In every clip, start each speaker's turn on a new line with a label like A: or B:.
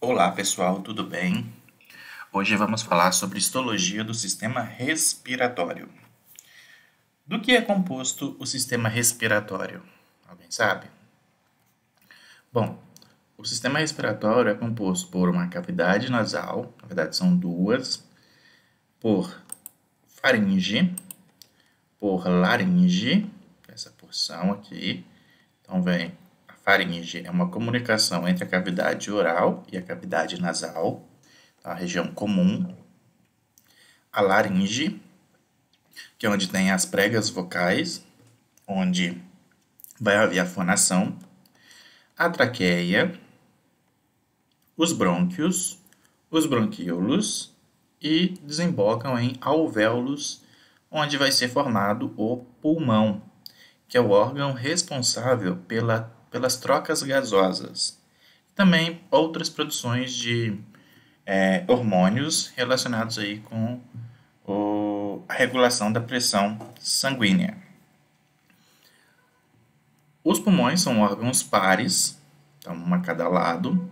A: Olá pessoal, tudo bem? Hoje vamos falar sobre histologia do sistema respiratório. Do que é composto o sistema respiratório? Alguém sabe? Bom, o sistema respiratório é composto por uma cavidade nasal, na verdade são duas, por faringe, por laringe, essa porção aqui. Então vem a faringe, é uma comunicação entre a cavidade oral e a cavidade nasal, a região comum, a laringe, que é onde tem as pregas vocais, onde vai haver a fonação, a traqueia, os brônquios, os bronquíolos e desembocam em alvéolos, onde vai ser formado o pulmão, que é o órgão responsável pelas trocas gasosas. Também outras produções de hormônios relacionados aí com a regulação da pressão sanguínea. Os pulmões são órgãos pares, então um a cada lado,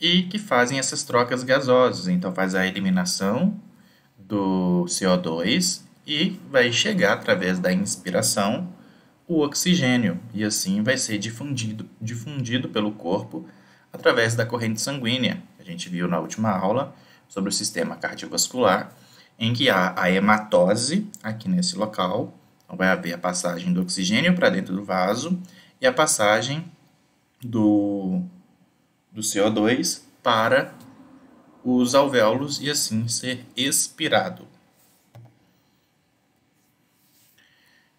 A: e que fazem essas trocas gasosas. Então faz a eliminação do CO2 e vai chegar através da inspiração o oxigênio, e assim vai ser difundido pelo corpo através da corrente sanguínea. A gente viu na última aula sobre o sistema cardiovascular, em que há a hematose aqui nesse local. Então vai haver a passagem do oxigênio para dentro do vaso e a passagem do CO2 para os alvéolos e assim ser expirado.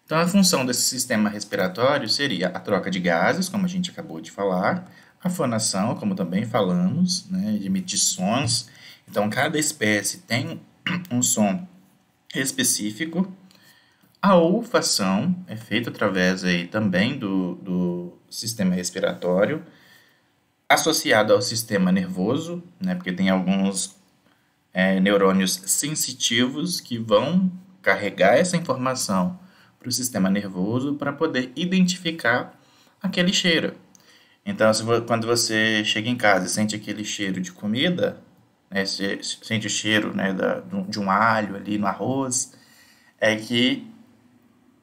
A: Então, a função desse sistema respiratório seria a troca de gases, como a gente acabou de falar, a fonação, como também falamos, né, de emitir sons. Então, cada espécie tem um som específico. A olfação é feita através aí também do sistema respiratório, associado ao sistema nervoso, né, porque tem alguns neurônios sensitivos que vão carregar essa informação para o sistema nervoso para poder identificar aquele cheiro. Então, quando você chega em casa e sente aquele cheiro de comida, né, você sente o cheiro, né, de um alho ali no arroz, é que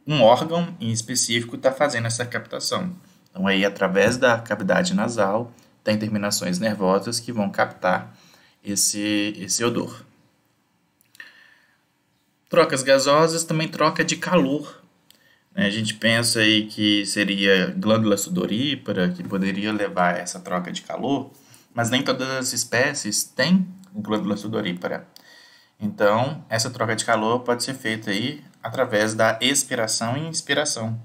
A: um órgão em específico está fazendo essa captação. Então, aí, através da cavidade nasal, tem terminações nervosas que vão captar esse odor. Trocas gasosas, também troca de calor. A gente pensa aí que seria glândula sudorípara, que poderia levar essa troca de calor, mas nem todas as espécies têm glândula sudorípara. Então, essa troca de calor pode ser feita aí através da expiração e inspiração.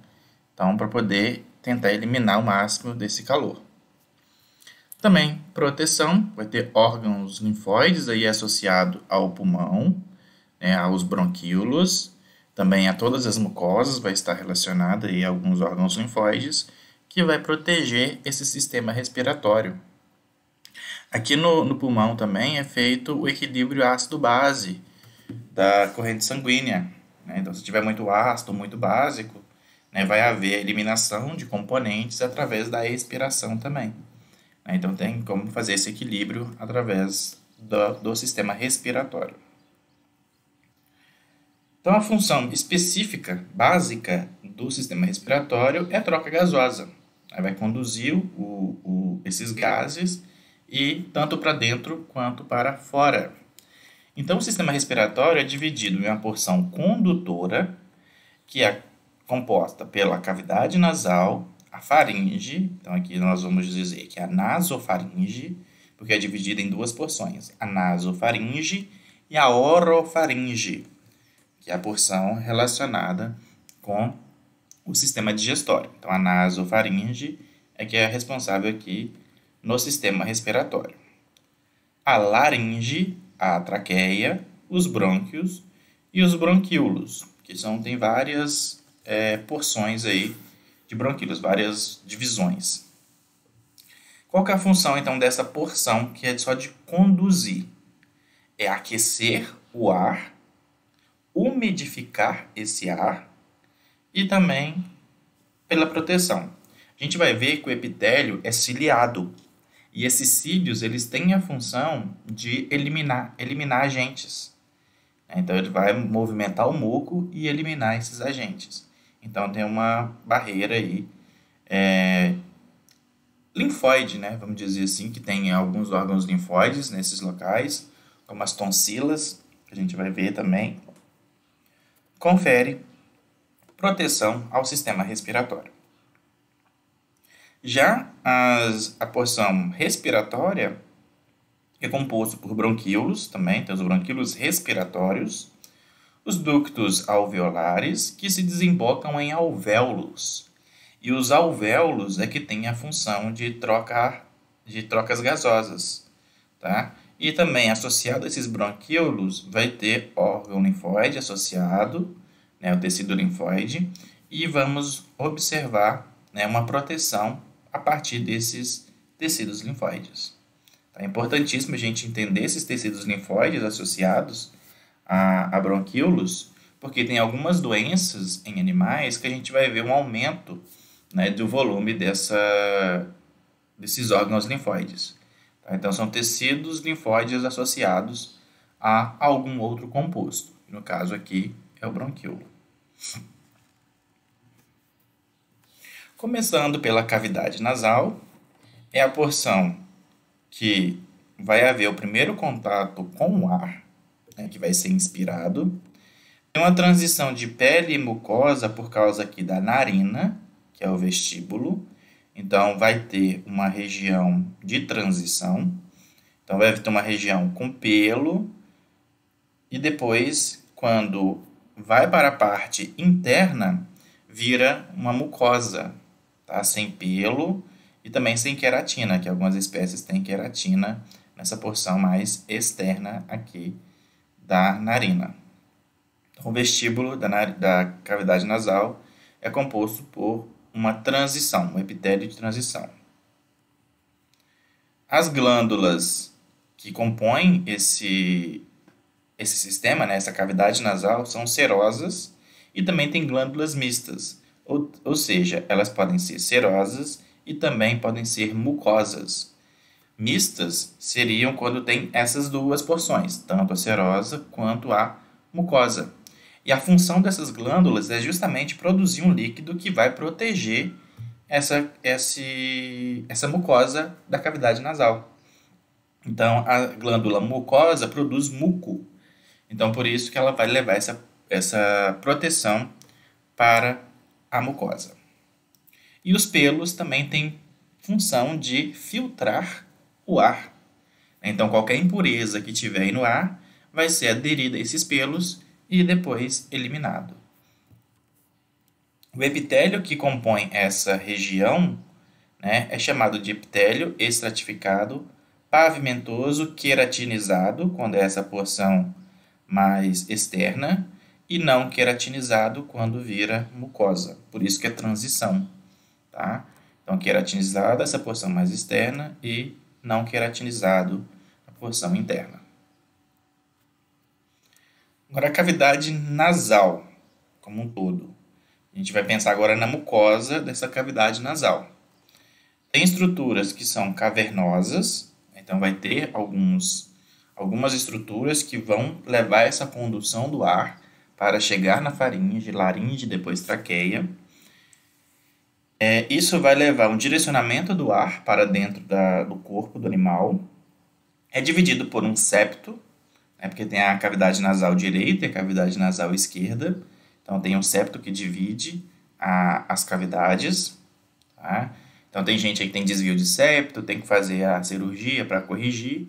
A: Então, para poder tentar eliminar o máximo desse calor. Também, proteção, vai ter órgãos linfóides aí associado ao pulmão, né, aos bronquíolos, também a todas as mucosas, vai estar relacionada aí a alguns órgãos linfóides, que vai proteger esse sistema respiratório. Aqui no pulmão também é feito o equilíbrio ácido-base da corrente sanguínea, né? Então, se tiver muito ácido, muito básico, né, vai haver a eliminação de componentes através da expiração também. Então, tem como fazer esse equilíbrio através do sistema respiratório. Então, a função específica, básica do sistema respiratório é a troca gasosa. Vai conduzir esses gases e tanto para dentro quanto para fora. Então, o sistema respiratório é dividido em uma porção condutora, que é composta pela cavidade nasal, a faringe, então aqui nós vamos dizer que é a nasofaringe, porque é dividida em duas porções, a nasofaringe e a orofaringe, que é a porção relacionada com o sistema digestório. Então, a nasofaringe é que é responsável aqui no sistema respiratório. A laringe, a traqueia, os brônquios e os bronquíolos, que tem várias porções aí de bronquíolos, várias divisões. Qual que é a função, então, dessa porção que é só de conduzir? É aquecer o ar, umidificar esse ar e também pela proteção. A gente vai ver que o epitélio é ciliado. E esses cílios, eles têm a função de eliminar agentes. Então, ele vai movimentar o muco e eliminar esses agentes. Então, tem uma barreira aí, linfóide, né? Vamos dizer assim, que tem alguns órgãos linfóides nesses locais, como as tonsilas, que a gente vai ver também, confere proteção ao sistema respiratório. Já a porção respiratória é composto por bronquíolos, também tem os bronquíolos respiratórios, os ductos alveolares, que se desembocam em alvéolos. E os alvéolos é que têm a função de trocas gasosas, tá? E também associado a esses bronquíolos vai ter órgão linfóide associado, né, o tecido linfóide, e vamos observar, né, uma proteção a partir desses tecidos linfóides. É importantíssimo a gente entender esses tecidos linfóides associados a bronquíolos, porque tem algumas doenças em animais que a gente vai ver um aumento, né, do volume desses órgãos linfóides. Tá? Então, são tecidos linfóides associados a algum outro composto. No caso aqui, é o bronquíolo. Começando pela cavidade nasal, é a porção que vai haver o primeiro contato com o ar, né, que vai ser inspirado. Tem uma transição de pele e mucosa por causa aqui da narina, que é o vestíbulo. Então, vai ter uma região de transição. Então, vai ter uma região com pelo. E depois, quando vai para a parte interna, vira uma mucosa, tá? Sem pelo e também sem queratina, que algumas espécies têm queratina nessa porção mais externa aqui da narina. Então, o vestíbulo da cavidade nasal é composto por uma transição, um epitélio de transição. As glândulas que compõem esse sistema, né, essa cavidade nasal, são serosas e também tem glândulas mistas, ou seja, elas podem ser serosas e também podem ser mucosas. Mistas seriam quando tem essas duas porções, tanto a serosa quanto a mucosa. E a função dessas glândulas é justamente produzir um líquido que vai proteger essa mucosa da cavidade nasal. Então, a glândula mucosa produz muco. Então, por isso que ela vai levar essa proteção para a mucosa. E os pelos também têm função de filtrar o ar. Então, qualquer impureza que tiver aí no ar vai ser aderida a esses pelos e depois eliminado. O epitélio que compõe essa região, né, é chamado de epitélio estratificado, pavimentoso, queratinizado, quando é essa porção mais externa, e não queratinizado quando vira mucosa. Por isso que é transição. Tá? Então, queratinizado, essa porção mais externa, e não queratinizado, a porção interna. Agora, a cavidade nasal, como um todo. A gente vai pensar agora na mucosa dessa cavidade nasal. Tem estruturas que são cavernosas, então vai ter algumas estruturas que vão levar essa condução do ar para chegar na faringe, laringe, depois traqueia. Isso vai levar um direcionamento do ar para dentro do corpo do animal. É dividido por um septo, né, porque tem a cavidade nasal direita e a cavidade nasal esquerda. Então, tem um septo que divide as cavidades. Tá? Então, tem gente aí que tem desvio de septo, tem que fazer a cirurgia para corrigir.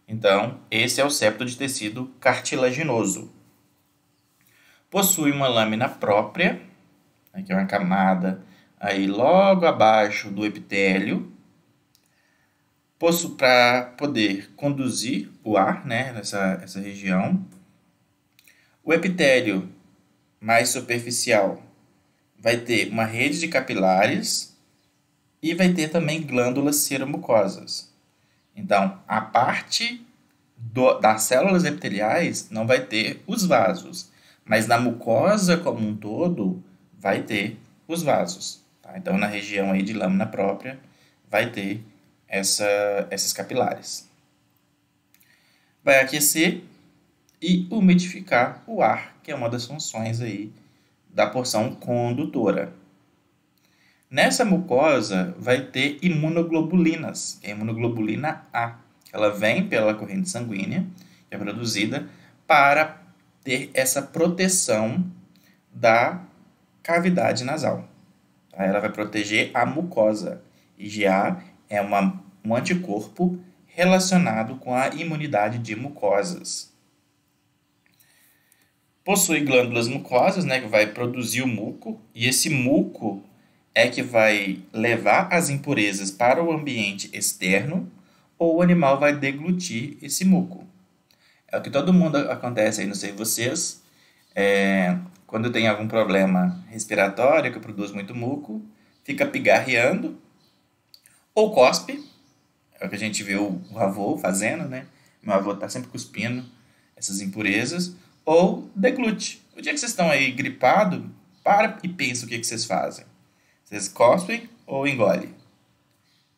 A: Então, esse é o septo de tecido cartilaginoso. Possui uma lâmina própria, que é uma camada aí logo abaixo do epitélio, para poder conduzir o ar, né, nessa região. O epitélio mais superficial vai ter uma rede de capilares e vai ter também glândulas seromucosas. Então, a parte das células epiteliais não vai ter os vasos, mas na mucosa como um todo vai ter os vasos. Tá? Então, na região aí de lâmina própria vai ter esses capilares. Vai aquecer e umidificar o ar, que é uma das funções aí da porção condutora. Nessa mucosa vai ter imunoglobulinas, que é a imunoglobulina A. Ela vem pela corrente sanguínea, que é produzida para ter essa proteção da cavidade nasal. Ela vai proteger a mucosa. IgA é um anticorpo relacionado com a imunidade de mucosas. Possui glândulas mucosas, né, que vai produzir o muco, e esse muco é que vai levar as impurezas para o ambiente externo, ou o animal vai deglutir esse muco. É o que todo mundo acontece aí, não sei vocês, quando tem algum problema respiratório que produz muito muco, fica pigarreando, ou cospe, é o que a gente vê o avô fazendo, né? Meu avô está sempre cuspindo essas impurezas, ou deglute. O dia que vocês estão aí gripados, para e pensa o que vocês fazem. Vocês cospem ou engolem?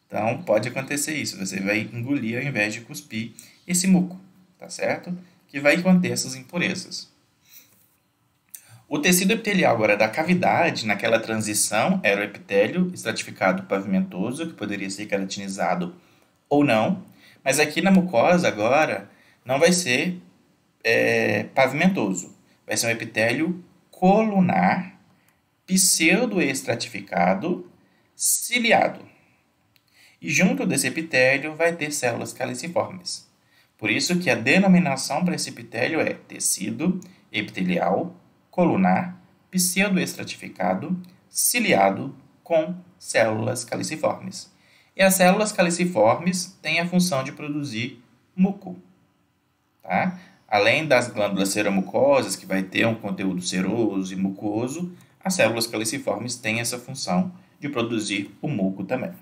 A: Então, pode acontecer isso. Você vai engolir ao invés de cuspir esse muco, tá certo? Que vai conter essas impurezas. O tecido epitelial agora da cavidade, naquela transição, era o epitélio estratificado pavimentoso, que poderia ser queratinizado ou não. Mas aqui na mucosa agora não vai ser pavimentoso. Vai ser um epitélio colunar, pseudoestratificado, ciliado. E junto desse epitélio vai ter células caliciformes. Por isso que a denominação para esse epitélio é tecido epitelial colunar pseudoestratificado ciliado com células caliciformes. E as células caliciformes têm a função de produzir muco. Tá? Além das glândulas seromucosas, que vai ter um conteúdo seroso e mucoso, as células caliciformes têm essa função de produzir o muco também.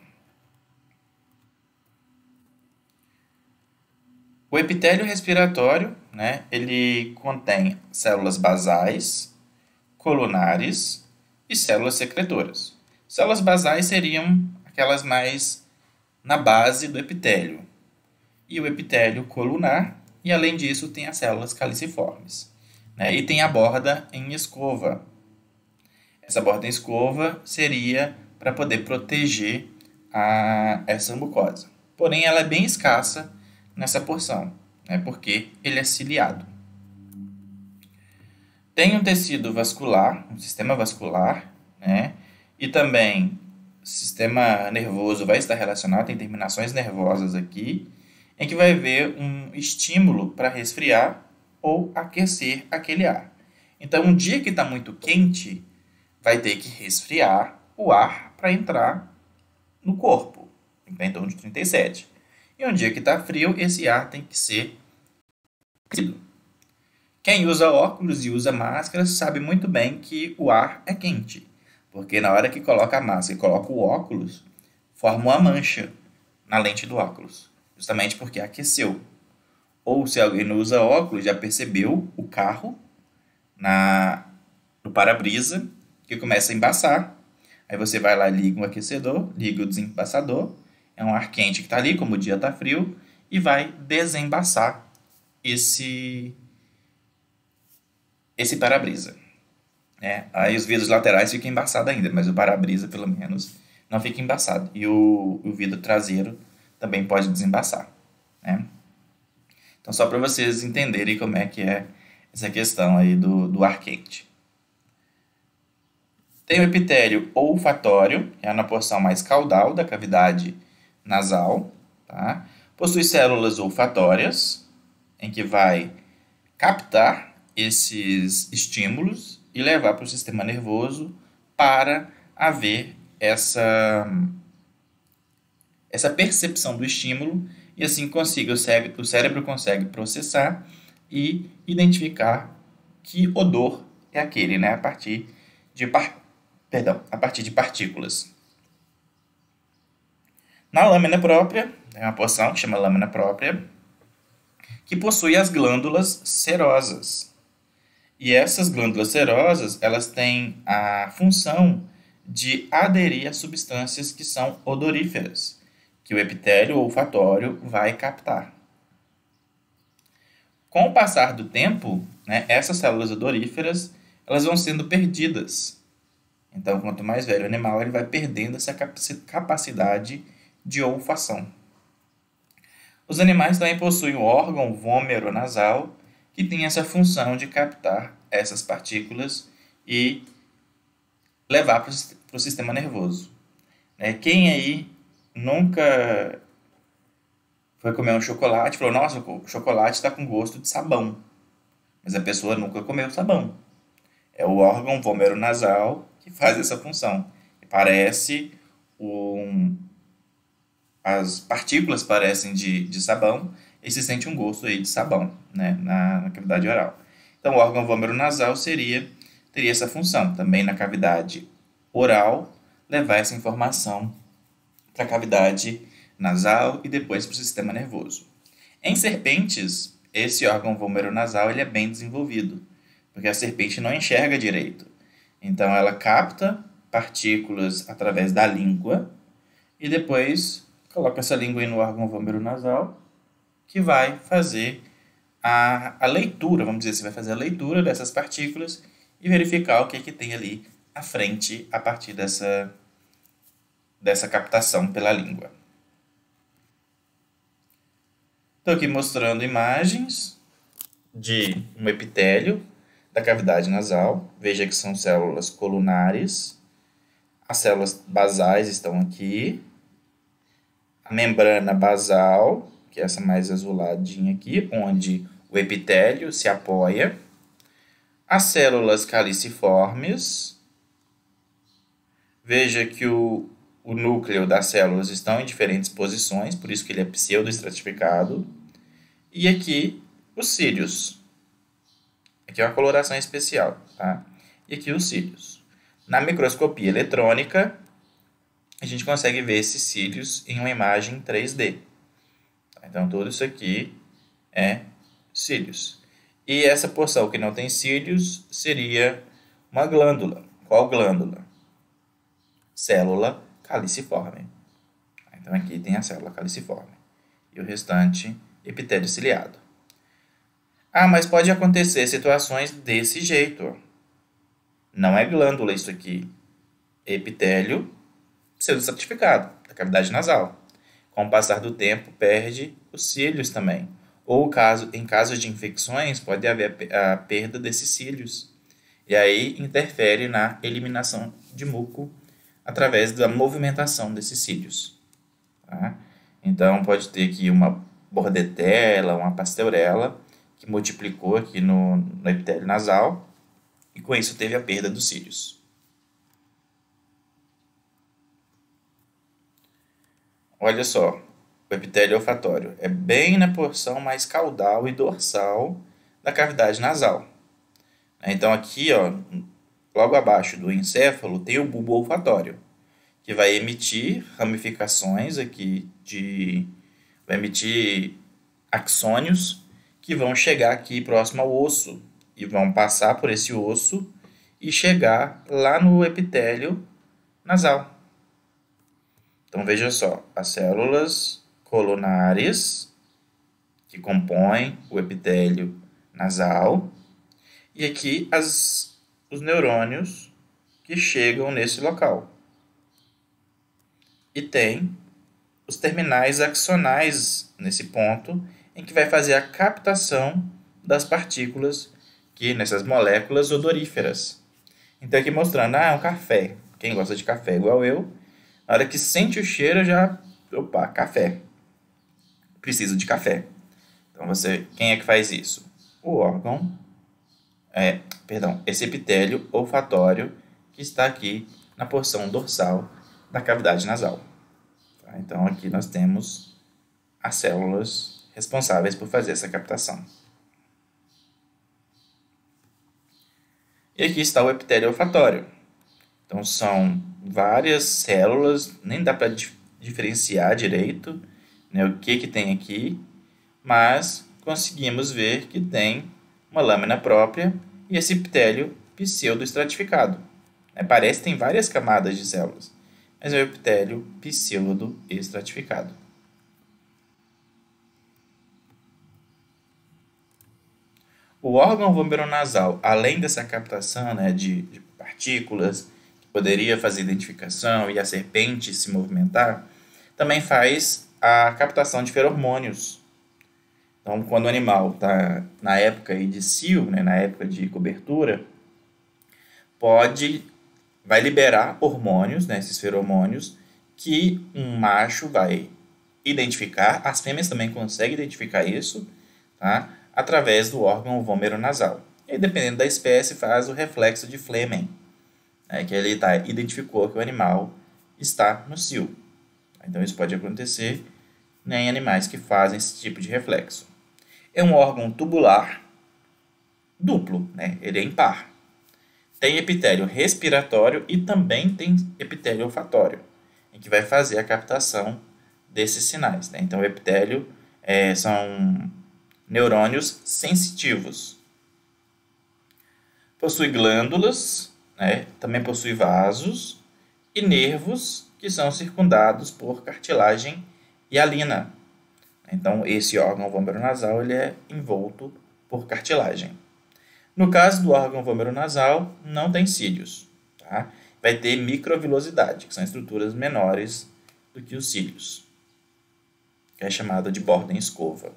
A: O epitélio respiratório, né, ele contém células basais, colunares e células secretoras. Células basais seriam aquelas mais na base do epitélio. E o epitélio colunar, e além disso tem as células caliciformes. Né, e tem a borda em escova. Essa borda em escova seria para poder proteger essa mucosa. Porém, ela é bem escassa nessa porção, né, porque ele é ciliado. Tem um tecido vascular, um sistema vascular, né, e também o sistema nervoso vai estar relacionado, tem terminações nervosas aqui, em que vai haver um estímulo para resfriar ou aquecer aquele ar. Então, um dia que está muito quente, vai ter que resfriar o ar para entrar no corpo, em torno de 37. E um dia que está frio, esse ar tem que ser aquecido. Quem usa óculos e usa máscara sabe muito bem que o ar é quente, porque na hora que coloca a máscara e coloca o óculos, forma uma mancha na lente do óculos, justamente porque aqueceu. Ou se alguém não usa óculos, já percebeu o carro no para-brisa que começa a embaçar. Aí você vai lá, liga um aquecedor, liga o desembaçador, é um ar quente que está ali, como o dia está frio, e vai desembaçar esse para-brisa. Aí os vidros laterais ficam embaçados ainda, mas o para-brisa, pelo menos, não fica embaçado. E o vidro traseiro também pode desembaçar. Né? Então, só para vocês entenderem como é que é essa questão aí do ar quente. Tem o epitélio olfatório, que é na porção mais caudal da cavidade nasal. Tá? Possui células olfatórias, em que vai captar esses estímulos e levar para o sistema nervoso para haver essa percepção do estímulo e assim o cérebro consegue processar e identificar que odor é aquele, né, a partir de partículas. Na lâmina própria, tem uma porção que chama lâmina própria, que possui as glândulas serosas. E essas glândulas serosas, elas têm a função de aderir a substâncias que são odoríferas, que o epitélio olfatório vai captar. Com o passar do tempo, né, essas células odoríferas elas vão sendo perdidas. Então, quanto mais velho o animal, ele vai perdendo essa capacidade de olfação. Os animais também possuem o órgão vômero-nasal, que tem essa função de captar essas partículas e levar para o sistema nervoso. Quem aí nunca foi comer um chocolate e falou: nossa, o chocolate está com gosto de sabão. Mas a pessoa nunca comeu sabão. É o órgão vômero-nasal que faz essa função. Parece as partículas parecem de sabão e se sente um gosto aí de sabão, né, na cavidade oral. Então, o órgão vômero-nasal teria essa função. Também na cavidade oral, levar essa informação para a cavidade nasal e depois para o sistema nervoso. Em serpentes, esse órgão vômero-nasal ele é bem desenvolvido, porque a serpente não enxerga direito. Então, ela capta partículas através da língua e depois coloca essa língua aí no órgão vômero-nasal, que vai fazer a leitura, vamos dizer assim, vai fazer a leitura dessas partículas e verificar o que tem ali à frente a partir dessa captação pela língua. Estou aqui mostrando imagens de um epitélio da cavidade nasal. Veja que são células colunares. As células basais estão aqui. A membrana basal, que é essa mais azuladinha aqui, onde o epitélio se apoia. As células caliciformes. Veja que o núcleo das células estão em diferentes posições, por isso que ele é pseudoestratificado. E aqui os cílios. Aqui é uma coloração especial, tá? E aqui os cílios. Na microscopia eletrônica, a gente consegue ver esses cílios em uma imagem 3D. Então, tudo isso aqui é cílios. E essa porção que não tem cílios seria uma glândula. Qual glândula? Célula caliciforme. Então, aqui tem a célula caliciforme. E o restante, epitélio ciliado. Ah, mas pode acontecer situações desse jeito. Ó. Não é glândula isso aqui. Epitélio pseudoestratificado, da cavidade nasal. Com o passar do tempo, perde os cílios também. Ou em caso de infecções, pode haver a perda desses cílios. E aí interfere na eliminação de muco através da movimentação desses cílios. Tá? Então, pode ter aqui uma bordetela, uma pasteurela, que multiplicou aqui no epitélio nasal, e com isso teve a perda dos cílios. Olha só, o epitélio olfatório é bem na porção mais caudal e dorsal da cavidade nasal. Então aqui, ó, logo abaixo do encéfalo, tem o bulbo olfatório, que vai emitir ramificações aqui vai emitir axônios que vão chegar aqui próximo ao osso e vão passar por esse osso e chegar lá no epitélio nasal. Então, veja só, as células colunares que compõem o epitélio nasal e aqui os neurônios que chegam nesse local. E tem os terminais axonais nesse ponto em que vai fazer a captação das partículas aqui nessas moléculas odoríferas. Então, aqui mostrando, é um café. Quem gosta de café igual eu, na hora que sente o cheiro, já... Opa, café. Preciso de café. Então, quem é que faz isso? O órgão... esse epitélio olfatório que está aqui na porção dorsal da cavidade nasal. Tá? Então, aqui nós temos as células responsáveis por fazer essa captação. E aqui está o epitélio olfatório. Então, são várias células, nem dá para diferenciar direito, né, o que tem aqui, mas conseguimos ver que tem uma lâmina própria e esse epitélio pseudoestratificado. Parece que tem várias camadas de células, mas é o epitélio pseudo-estratificado. O órgão vomeronasal, além dessa captação, né, de partículas, que poderia fazer identificação e a serpente se movimentar, também faz a captação de feromônios. Então, quando o animal está na época aí de cio, né, na época de cobertura, vai liberar hormônios, né, esses feromônios, que um macho vai identificar, as fêmeas também conseguem identificar isso, tá? Através do órgão vomeronasal. E dependendo da espécie, faz o reflexo de Fleming, né, que ele identificou que o animal está no cio. Então isso pode acontecer em animais que fazem esse tipo de reflexo. É um órgão tubular duplo, né? Ele é impar. Tem epitélio respiratório e também tem epitélio olfatório, em que vai fazer a captação desses sinais, né? Então o epitélio são neurônios sensitivos. Possui glândulas, né? Também possui vasos e nervos que são circundados por cartilagem hialina. Então, esse órgão vomeronasal ele é envolto por cartilagem. No caso do órgão vomeronasal, não tem cílios. Tá? Vai ter microvilosidade, que são estruturas menores do que os cílios, que é chamada de borda em escova.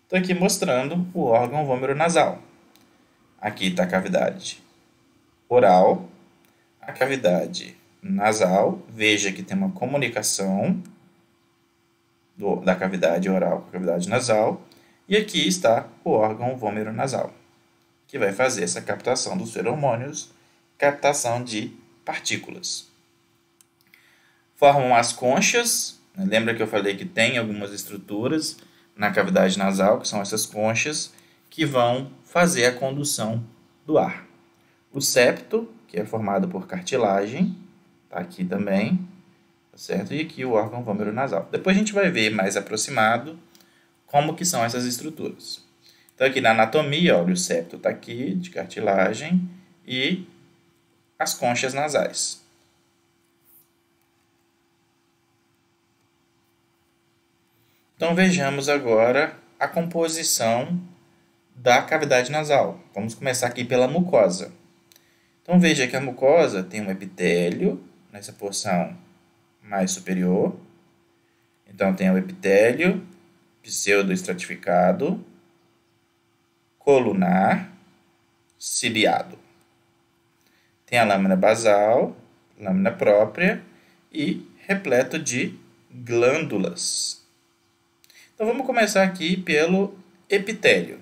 A: Estou aqui mostrando o órgão vomeronasal. Aqui está a cavidade oral, a cavidade nasal. Veja que tem uma comunicação da cavidade oral com a cavidade nasal. E aqui está o órgão vomeronasal, que vai fazer essa captação dos feromônios, captação de partículas. Formam as conchas. Lembra que eu falei que tem algumas estruturas na cavidade nasal, que são essas conchas, que vão fazer a condução do ar. O septo, que é formado por cartilagem, está aqui também, tá certo? E aqui o órgão vomeronasal. Depois a gente vai ver mais aproximado como que são essas estruturas. Então aqui na anatomia, olha, o septo está aqui, de cartilagem, e as conchas nasais. Então vejamos agora a composição da cavidade nasal. Vamos começar aqui pela mucosa. Então veja que a mucosa tem um epitélio nessa porção mais superior. Então tem o epitélio pseudoestratificado, colunar, ciliado. Tem a lâmina basal, lâmina própria e repleto de glândulas. Então vamos começar aqui pelo epitélio.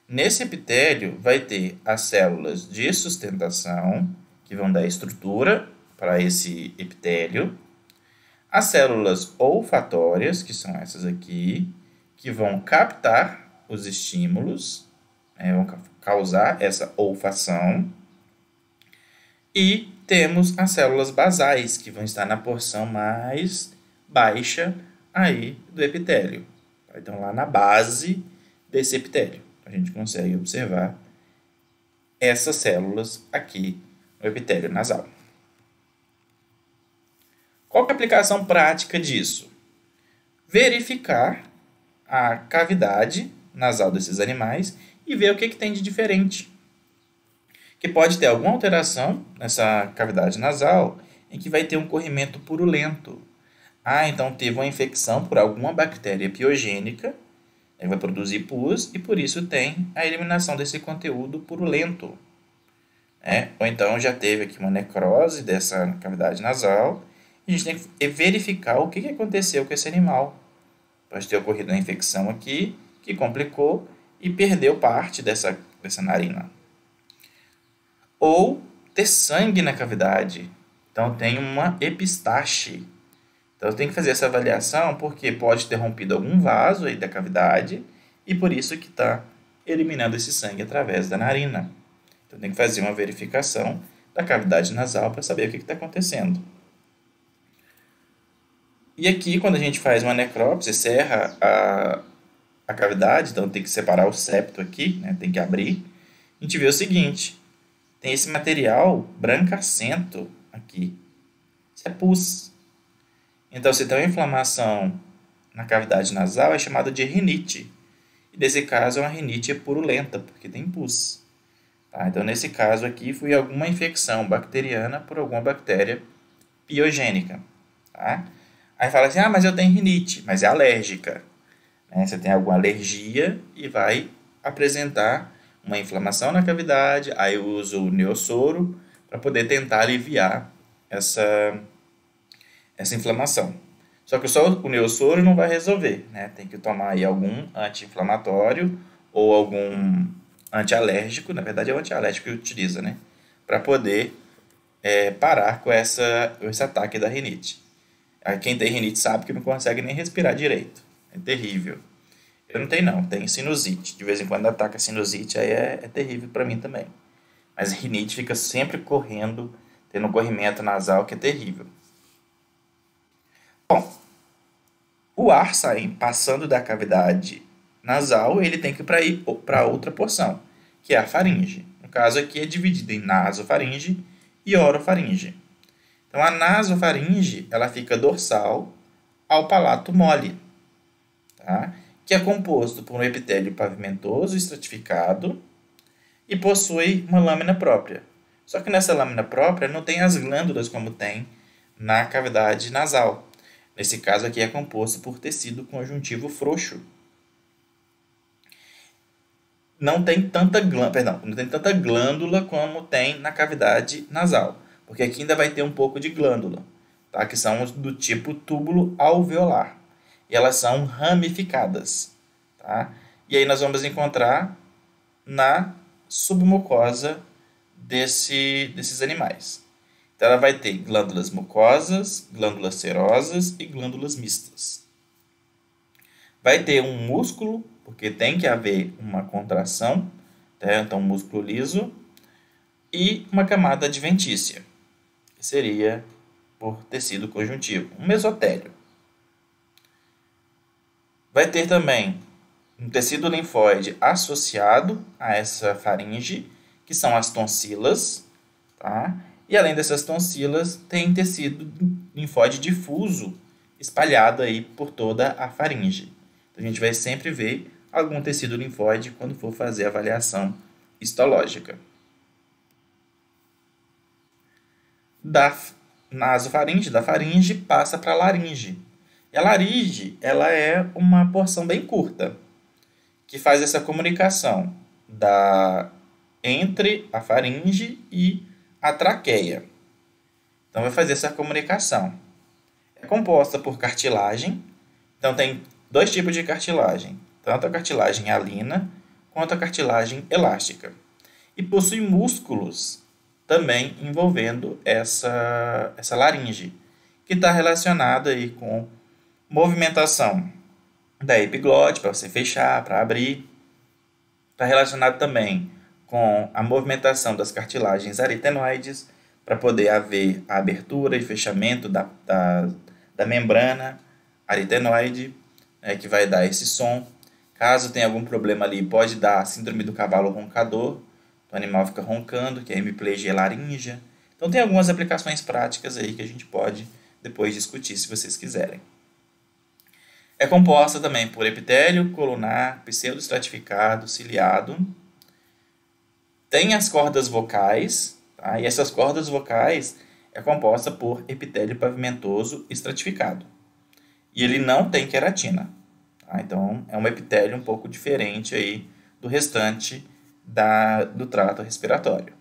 A: Nesse epitélio vai ter as células de sustentação, que vão dar estrutura para esse epitélio. As células olfatórias, que são essas aqui, que vão captar os estímulos, vão causar essa olfação. E temos as células basais, que vão estar na porção mais baixa aí do epitélio. Então, lá na base desse epitélio, a gente consegue observar essas células aqui no epitélio nasal. Qual que é a aplicação prática disso? Verificar a cavidade nasal desses animais e ver o que tem de diferente. Que pode ter alguma alteração nessa cavidade nasal em que vai ter um corrimento purulento. Então teve uma infecção por alguma bactéria piogênica, vai produzir pus e por isso tem a eliminação desse conteúdo purulento. Ou então já teve aqui uma necrose dessa cavidade nasal. A gente tem que verificar o que aconteceu com esse animal. Pode ter ocorrido uma infecção aqui, que complicou e perdeu parte dessa narina. Ou ter sangue na cavidade. Então, tem uma epistaxe. Então, tem que fazer essa avaliação, porque pode ter rompido algum vaso aí da cavidade e por isso que está eliminando esse sangue através da narina. Então, tem que fazer uma verificação da cavidade nasal para saber o que está acontecendo. E aqui, quando a gente faz uma necrópsia, serra a cavidade, então tem que separar o septo aqui, né? Tem que abrir. A gente vê o seguinte, tem esse material brancacento aqui. Isso é pus. Então, se tem uma inflamação na cavidade nasal, é chamada de rinite. E nesse caso, é uma rinite purulenta, porque tem pus. Tá? Então, nesse caso aqui, foi alguma infecção bacteriana por alguma bactéria piogênica. Tá? Aí fala assim, mas eu tenho rinite, mas é alérgica. Né? Você tem alguma alergia e vai apresentar uma inflamação na cavidade, aí eu uso o neossoro para poder tentar aliviar essa inflamação. Só que só o neossoro não vai resolver, né? Tem que tomar aí algum anti-inflamatório ou algum antialérgico, na verdade é o antialérgico que utiliza, né? Para poder parar com esse ataque da rinite. Quem tem rinite sabe que não consegue nem respirar direito. É terrível. Eu não tenho não, tenho sinusite. De vez em quando ataca a sinusite, aí é terrível para mim também. Mas rinite fica sempre correndo, tendo um corrimento nasal que é terrível. Bom, o ar passando da cavidade nasal, ele tem que ir para outra porção, que é a faringe. No caso aqui é dividido em nasofaringe e orofaringe. Então a nasofaringe, ela fica dorsal ao palato mole, tá? Que é composto por um epitélio pavimentoso estratificado e possui uma lâmina própria. Só que nessa lâmina própria não tem as glândulas como tem na cavidade nasal. Nesse caso aqui é composto por tecido conjuntivo frouxo. Não tem tanta glândula como tem na cavidade nasal, porque aqui ainda vai ter um pouco de glândula, tá? Que são do tipo túbulo alveolar. E elas são ramificadas, tá? E aí nós vamos encontrar na submucosa desses animais. Então ela vai ter glândulas mucosas, glândulas serosas e glândulas mistas. Vai ter um músculo, porque tem que haver uma contração, tá? Então um músculo liso, e uma camada adventícia, que seria por tecido conjuntivo, um mesotélio. Vai ter também um tecido linfóide associado a essa faringe, que são as tonsilas, tá? E além dessas tonsilas, tem tecido linfóide difuso espalhado aí por toda a faringe. Então, a gente vai sempre ver algum tecido linfóide quando for fazer a avaliação histológica. Da nasofaringe, da faringe, passa para a laringe. E a laringe, ela é uma porção bem curta, que faz essa comunicação entre a faringe e a traqueia. Então, vai fazer essa comunicação. É composta por cartilagem. Então, tem dois tipos de cartilagem, tanto a cartilagem alina quanto a cartilagem elástica. E possui músculos também envolvendo essa laringe, que está relacionada aí com movimentação da epiglote, para você fechar, para abrir. Está relacionado também com a movimentação das cartilagens aritenoides, para poder haver a abertura e fechamento da membrana aritenoide, que vai dar esse som. Caso tenha algum problema ali, pode dar a síndrome do cavalo roncador, o animal fica roncando, que é a hemiplegia laríngea. Então tem algumas aplicações práticas aí que a gente pode depois discutir, se vocês quiserem. É composta também por epitélio colunar, pseudoestratificado, ciliado. Tem as cordas vocais, tá? E essas cordas vocais é composta por epitélio pavimentoso estratificado. E ele não tem queratina. Tá? Então, é um epitélio um pouco diferente aí do restante do trato respiratório.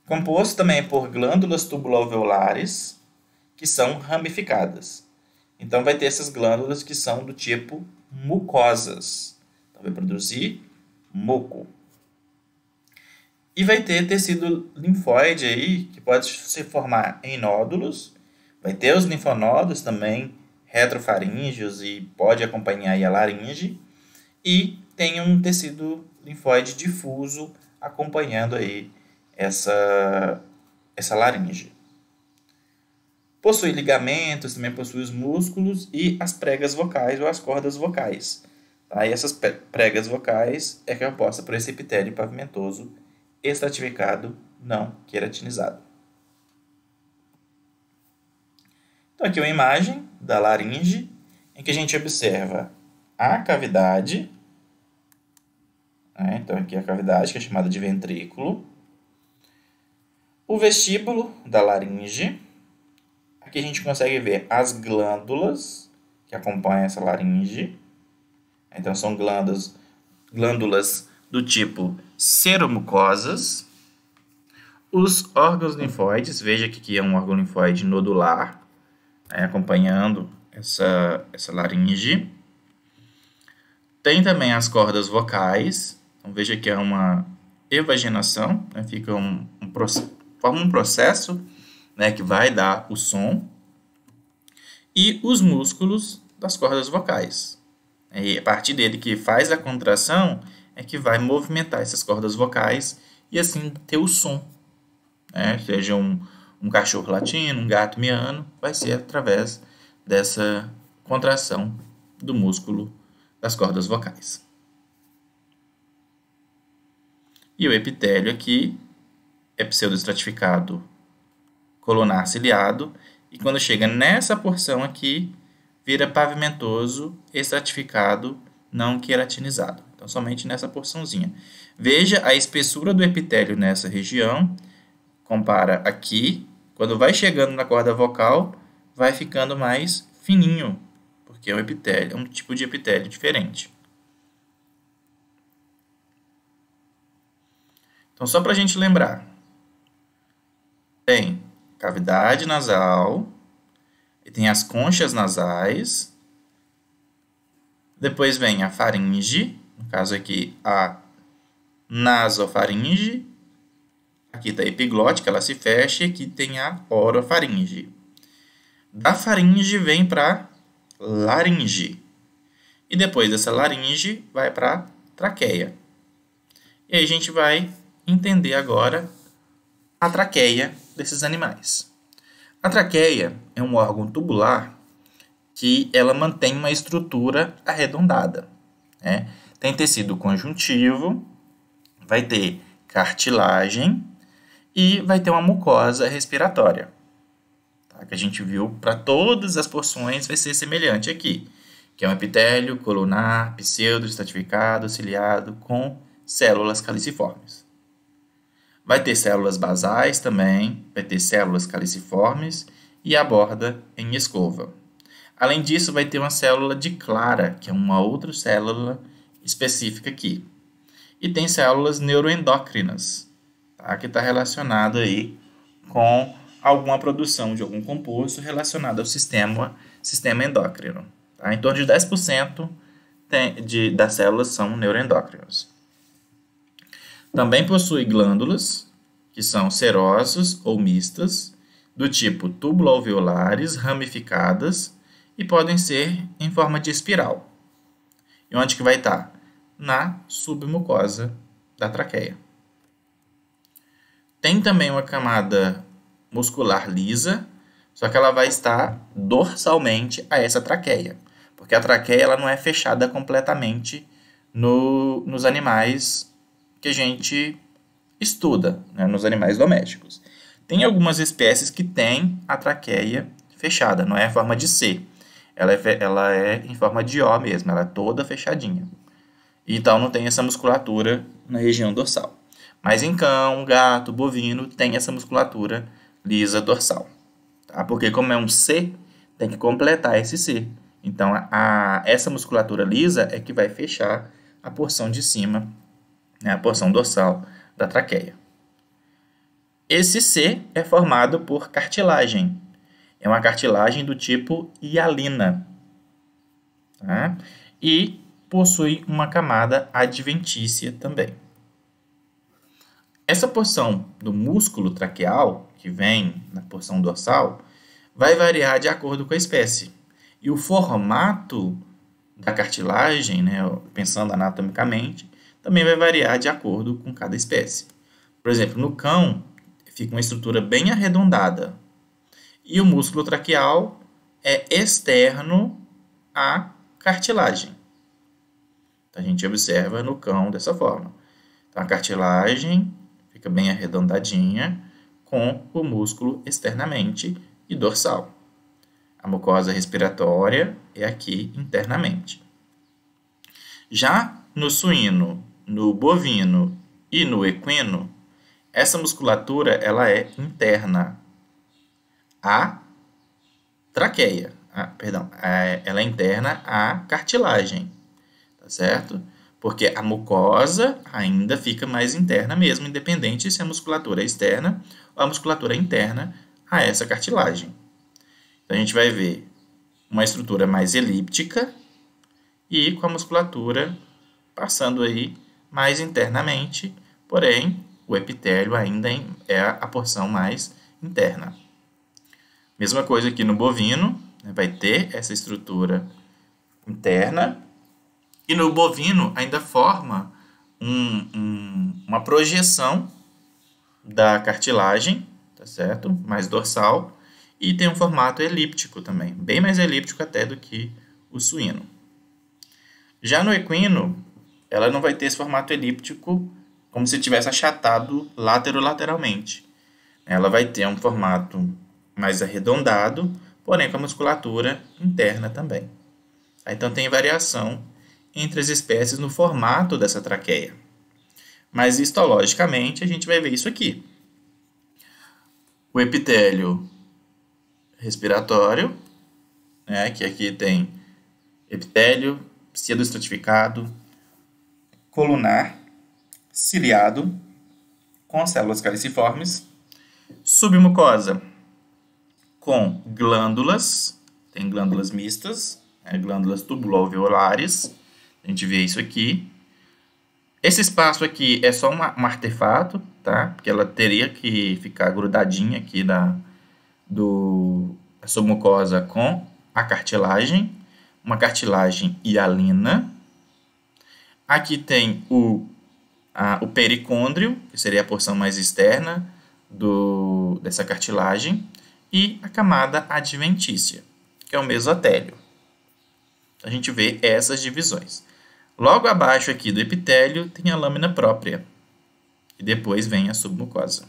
A: Composto também por glândulas tubuloalveolares, que são ramificadas. Então, vai ter essas glândulas que são do tipo mucosas. Então, vai produzir muco. E vai ter tecido linfóide aí, que pode se formar em nódulos. Vai ter os linfonodos também, retrofaríngeos, e pode acompanhar aí a laringe. E tem um tecido linfóide difuso acompanhando aí essa laringe. Possui ligamentos, também possui os músculos e as pregas vocais ou as cordas vocais. Tá? E essas pregas vocais é composta por esse epitélio pavimentoso estratificado não queratinizado. Então, aqui é uma imagem da laringe, em que a gente observa a cavidade, né? Então, aqui é a cavidade, que é chamada de ventrículo, o vestíbulo da laringe. Aqui a gente consegue ver as glândulas que acompanham essa laringe. Então, são glândulas do tipo seromucosas. Os órgãos linfóides, veja que aqui é um órgão linfóide nodular, acompanhando essa laringe. Tem também as cordas vocais. Então, veja que é uma evaginação, né? Fica forma um processo, né, que vai dar o som. E os músculos das cordas vocais. E a partir dele que faz a contração é que vai movimentar essas cordas vocais e assim ter o som. Né? Seja um cachorro latindo, um gato miando, vai ser através dessa contração do músculo das cordas vocais. E o epitélio aqui é pseudoestratificado colunar ciliado, e quando chega nessa porção aqui, vira pavimentoso estratificado não queratinizado. Então, somente nessa porçãozinha. Veja a espessura do epitélio nessa região. Compara aqui. Quando vai chegando na corda vocal, vai ficando mais fininho, porque é um epitélio, é um tipo de epitélio diferente. Então, só para a gente lembrar, tem cavidade nasal, e tem as conchas nasais, depois vem a faringe, no caso aqui a nasofaringe, aqui está a epiglótica, ela se fecha, e aqui tem a orofaringe. Da faringe vem para laringe, e depois dessa laringe vai para traqueia. E aí a gente vai entender agora a traqueia desses animais. A traqueia é um órgão tubular que ela mantém uma estrutura arredondada, né? Tem tecido conjuntivo, vai ter cartilagem e vai ter uma mucosa respiratória, tá? Que a gente viu para todas as porções vai ser semelhante aqui, que é um epitélio colunar, pseudoestratificado, ciliado, com células caliciformes. Vai ter células basais também, vai ter células caliciformes e a borda em escova. Além disso, vai ter uma célula de clara, que é uma outra célula específica aqui. E tem células neuroendócrinas, tá? Que está relacionada aí com alguma produção de algum composto relacionado ao sistema endócrino. Tá? Em torno de 10% das células são neuroendócrinos. Também possui glândulas, que são serosas ou mistas, do tipo tubulo-alveolares, ramificadas, e podem ser em forma de espiral. E onde que vai estar? Na submucosa da traqueia. Tem também uma camada muscular lisa, só que ela vai estar dorsalmente a essa traqueia, porque a traqueia ela não é fechada completamente nos animais que a gente estuda, né, nos animais domésticos. Tem algumas espécies que têm a traqueia fechada, não é em forma de C. Ela é em forma de O mesmo, ela é toda fechadinha. Então não tem essa musculatura na região dorsal. Mas em cão, gato, bovino, tem essa musculatura lisa dorsal. Tá? Porque como é um C, tem que completar esse C. Então essa musculatura lisa é que vai fechar a porção de cima, né, a porção dorsal da traqueia. Esse C é formado por cartilagem. É uma cartilagem do tipo hialina. Tá? E possui uma camada adventícia também. Essa porção do músculo traqueal, que vem na porção dorsal, vai variar de acordo com a espécie. E o formato da cartilagem, né, pensando anatomicamente, também vai variar de acordo com cada espécie. Por exemplo, no cão, fica uma estrutura bem arredondada. E o músculo traqueal é externo à cartilagem. Então, a gente observa no cão dessa forma. Então, a cartilagem fica bem arredondadinha, com o músculo externamente e dorsal. A mucosa respiratória é aqui internamente. Já no suíno, no bovino e no equino, essa musculatura ela é interna à traqueia. Ela é interna à cartilagem, tá certo? Porque a mucosa ainda fica mais interna mesmo, independente se a musculatura é externa ou a musculatura é interna a essa cartilagem. Então, a gente vai ver uma estrutura mais elíptica e com a musculatura passando aí mais internamente, porém, o epitélio ainda é a porção mais interna. Mesma coisa aqui no bovino, né, vai ter essa estrutura interna, e no bovino ainda forma uma projeção da cartilagem, tá certo? Mais dorsal, e tem um formato elíptico também, bem mais elíptico até do que o suíno. Já no equino, ela não vai ter esse formato elíptico como se tivesse achatado lateralmente. Ela vai ter um formato mais arredondado, porém com a musculatura interna também. Então tem variação entre as espécies no formato dessa traqueia. Mas histologicamente a gente vai ver isso aqui. O epitélio respiratório, né, que aqui tem epitélio pseudoestratificado, colunar, ciliado, com células caliciformes, submucosa com glândulas, tem glândulas mistas, glândulas tubulo-alveolares, a gente vê isso aqui. Esse espaço aqui é só um artefato, tá? Porque ela teria que ficar grudadinha aqui da submucosa com a cartilagem, uma cartilagem hialina. Aqui tem o pericôndrio, que seria a porção mais externa dessa cartilagem, e a camada adventícia, que é o mesotélio. A gente vê essas divisões. Logo abaixo aqui do epitélio tem a lâmina própria, e depois vem a submucosa.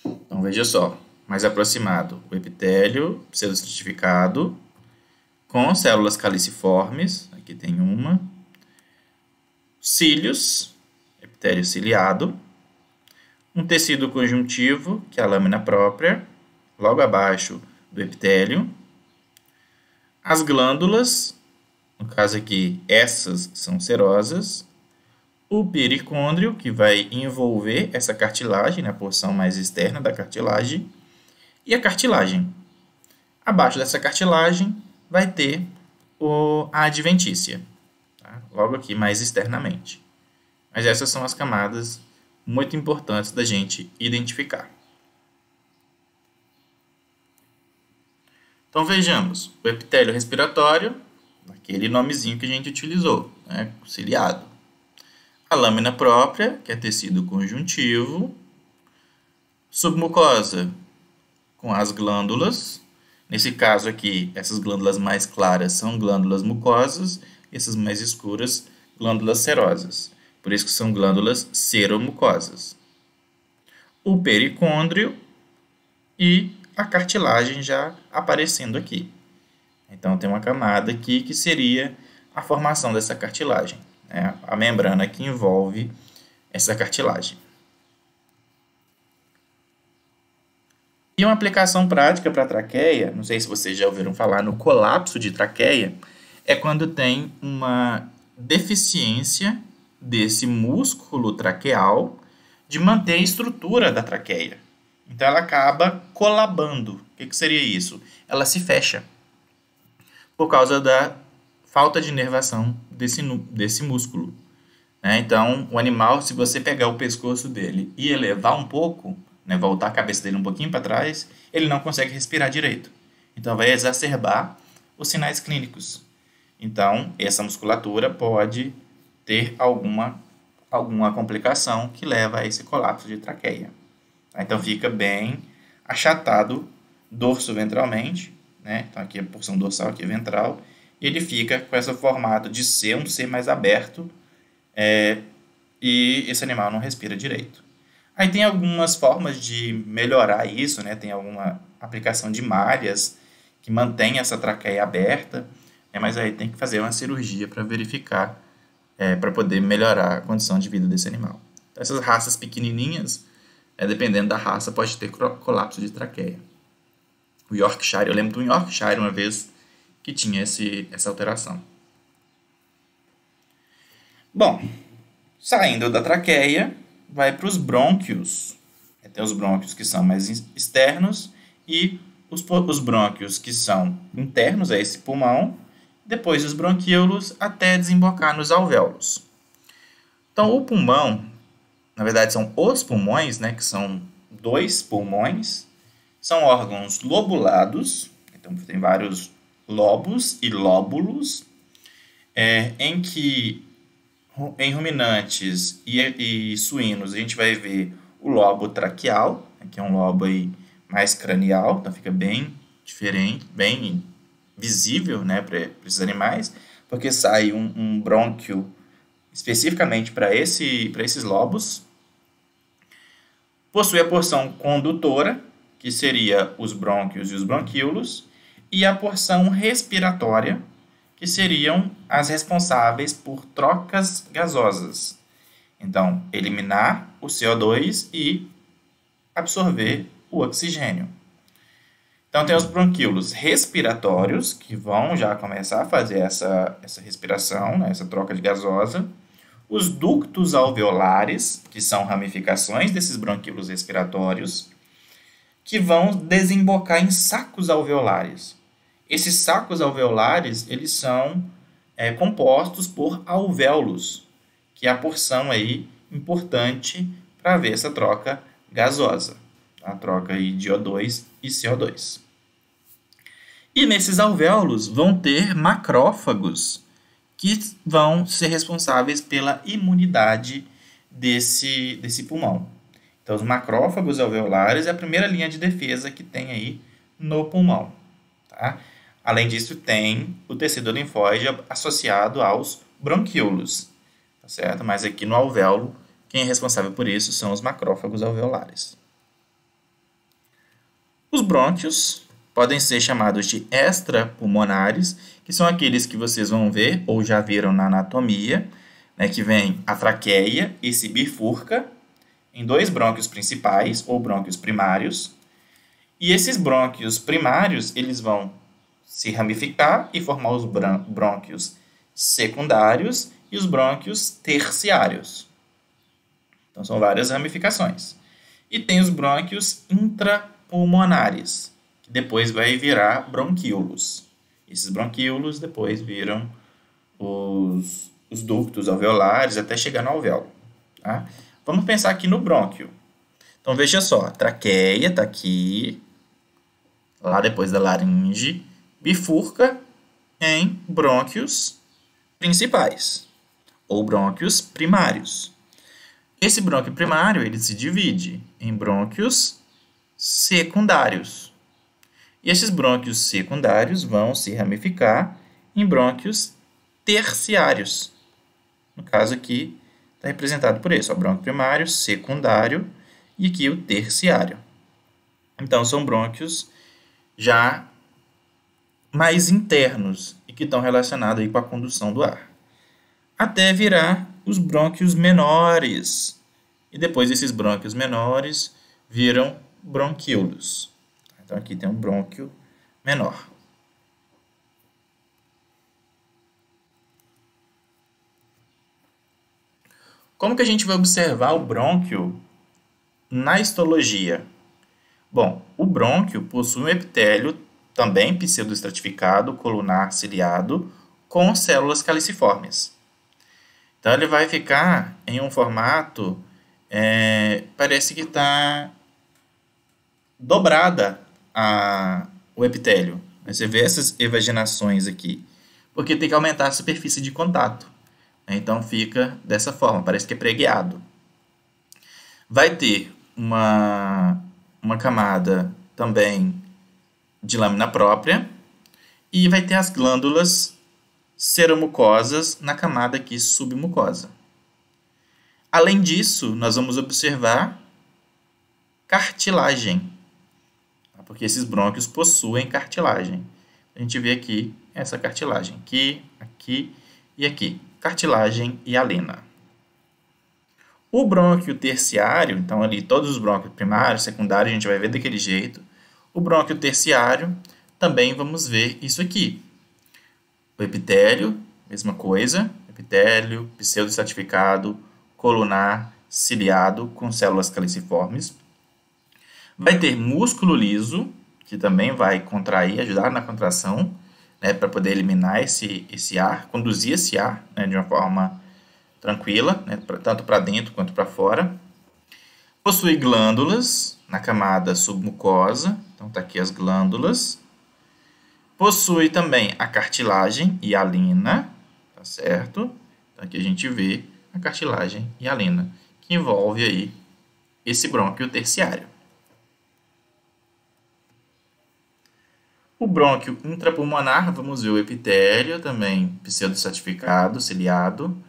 A: Então veja só, mais aproximado, o epitélio pseudoestratificado, com células caliciformes, aqui tem uma, cílios, epitélio ciliado, um tecido conjuntivo, que é a lâmina própria, logo abaixo do epitélio, as glândulas, no caso aqui, essas são serosas, o pericôndrio, que vai envolver essa cartilagem, na porção mais externa da cartilagem, e a cartilagem. Abaixo dessa cartilagem vai ter a adventícia, tá? Logo aqui mais externamente. Mas essas são as camadas muito importantes da gente identificar. Então vejamos, o epitélio respiratório, aquele nomezinho que a gente utilizou, né, ciliado. A lâmina própria, que é tecido conjuntivo, submucosa com as glândulas. Nesse caso aqui, essas glândulas mais claras são glândulas mucosas, e essas mais escuras, glândulas serosas. Por isso que são glândulas seromucosas. O pericôndrio e a cartilagem já aparecendo aqui. Então, tem uma camada aqui que seria a formação dessa cartilagem, né? A membrana que envolve essa cartilagem. E uma aplicação prática para a traqueia, não sei se vocês já ouviram falar no colapso de traqueia, é quando tem uma deficiência desse músculo traqueal de manter a estrutura da traqueia. Então, ela acaba colabando. O que seria isso? Ela se fecha por causa da falta de inervação desse músculo, né? Então, o animal, se você pegar o pescoço dele e elevar um pouco, né, voltar a cabeça dele um pouquinho para trás, ele não consegue respirar direito. Então, vai exacerbar os sinais clínicos. Então, essa musculatura pode ter alguma complicação que leva a esse colapso de traqueia. Então, fica bem achatado dorso-ventralmente, né? Então, aqui a porção dorsal, aqui ventral, e ele fica com esse formato de ser um ser mais aberto, e esse animal não respira direito. Aí tem algumas formas de melhorar isso, né? Tem alguma aplicação de malhas que mantém essa traqueia aberta, né? Mas aí tem que fazer uma cirurgia para verificar, para poder melhorar a condição de vida desse animal. Então, essas raças pequenininhas, dependendo da raça, pode ter colapso de traqueia. O Yorkshire, eu lembro do Yorkshire uma vez que tinha essa alteração. Bom, saindo da traqueia, vai para os brônquios. Tem os brônquios que são mais externos e os brônquios que são internos a esse pulmão, depois os bronquíolos até desembocar nos alvéolos. Então, o pulmão, na verdade, são os pulmões, né, que são 2 pulmões, são órgãos lobulados, então tem vários lobos e lóbulos, em que em ruminantes e suínos a gente vai ver o lobo traqueal, que é um lobo aí mais cranial, então fica bem diferente, bem visível, né, para esses animais, porque sai um brônquio especificamente para esses lobos. Possui a porção condutora, que seria os brônquios e os bronquíolos, e a porção respiratória, que seriam as responsáveis por trocas gasosas. Então, eliminar o CO2 e absorver o oxigênio. Então, tem os bronquíolos respiratórios, que vão já começar a fazer essa respiração, né, essa troca de gasosa. Os ductos alveolares, que são ramificações desses bronquíolos respiratórios, que vão desembocar em sacos alveolares. Esses sacos alveolares, eles são compostos por alvéolos, que é a porção aí importante para ver essa troca gasosa, a troca aí de O2 e CO2. E nesses alvéolos vão ter macrófagos, que vão ser responsáveis pela imunidade desse pulmão. Então, os macrófagos alveolares é a primeira linha de defesa que tem aí no pulmão. Tá? Além disso, tem o tecido linfóide associado aos bronquíolos. Tá certo? Mas aqui no alvéolo, quem é responsável por isso são os macrófagos alveolares. Os brônquios podem ser chamados de extrapulmonares, que são aqueles que vocês vão ver ou já viram na anatomia, né, que vem a traqueia e se bifurca em 2 brônquios principais ou brônquios primários. E esses brônquios primários, eles vão se ramificar e formar os brônquios secundários e os brônquios terciários. Então, são várias ramificações. E tem os brônquios intrapulmonares, que depois vai virar bronquíolos. Esses bronquíolos depois viram os ductos alveolares até chegar no alvéolo. Tá? Vamos pensar aqui no brônquio. Então, veja só, a traqueia está aqui, lá depois da laringe, bifurca em brônquios principais, ou brônquios primários. Esse brônquio primário ele se divide em brônquios secundários. E esses brônquios secundários vão se ramificar em brônquios terciários. No caso aqui, está representado por isso, o brônquio primário, secundário e aqui o terciário. Então, são brônquios já mais internos e que estão relacionados aí com a condução do ar. Até virar os brônquios menores. E depois esses brônquios menores viram bronquíolos. Então, aqui tem um brônquio menor. Como que a gente vai observar o brônquio na histologia? Bom, o brônquio possui um epitélio também pseudoestratificado, colunar ciliado, com células caliciformes. Então, ele vai ficar em um formato, parece que está dobrada o epitélio. Você vê essas evaginações aqui, porque tem que aumentar a superfície de contato. Então, fica dessa forma, parece que é pregueado. Vai ter uma camada também de lâmina própria e vai ter as glândulas seromucosas na camada aqui submucosa. Além disso, nós vamos observar cartilagem, porque esses brônquios possuem cartilagem. A gente vê aqui essa cartilagem, aqui e aqui, cartilagem hialina. O brônquio terciário, então ali todos os brônquios primários, secundários, a gente vai ver daquele jeito. O brônquio terciário, também vamos ver isso aqui. O epitélio, mesma coisa, epitélio, pseudoestratificado, colunar, ciliado, com células caliciformes. Vai ter músculo liso, que também vai contrair, ajudar na contração, né, para poder eliminar esse ar, conduzir esse ar, né, de uma forma tranquila, né, tanto para dentro quanto para fora. Possui glândulas na camada submucosa, então está aqui as glândulas. Possui também a cartilagem hialina, tá certo? Então aqui a gente vê a cartilagem hialina, que envolve aí esse brônquio terciário. O brônquio intrapulmonar, vamos ver o epitélio, também pseudoestratificado, ciliado,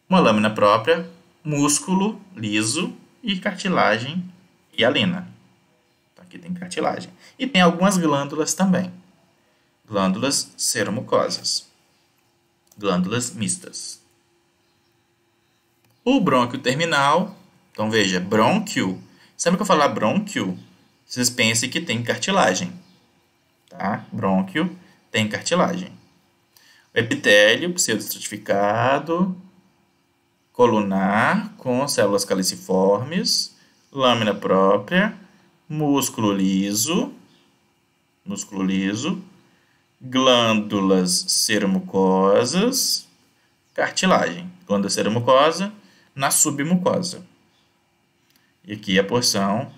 A: uma lâmina própria, músculo liso e cartilagem hialina. Aqui tem cartilagem. E tem algumas glândulas também. Glândulas seromucosas. Glândulas mistas. O brônquio terminal, então veja, brônquio. Sempre que eu falar brônquio, vocês pensem que tem cartilagem. Tá? Brônquio tem cartilagem. O epitélio pseudoestratificado, colunar com células caliciformes, lâmina própria, músculo liso, glândulas seromucosas, cartilagem, glândula seromucosa na submucosa. E aqui a porção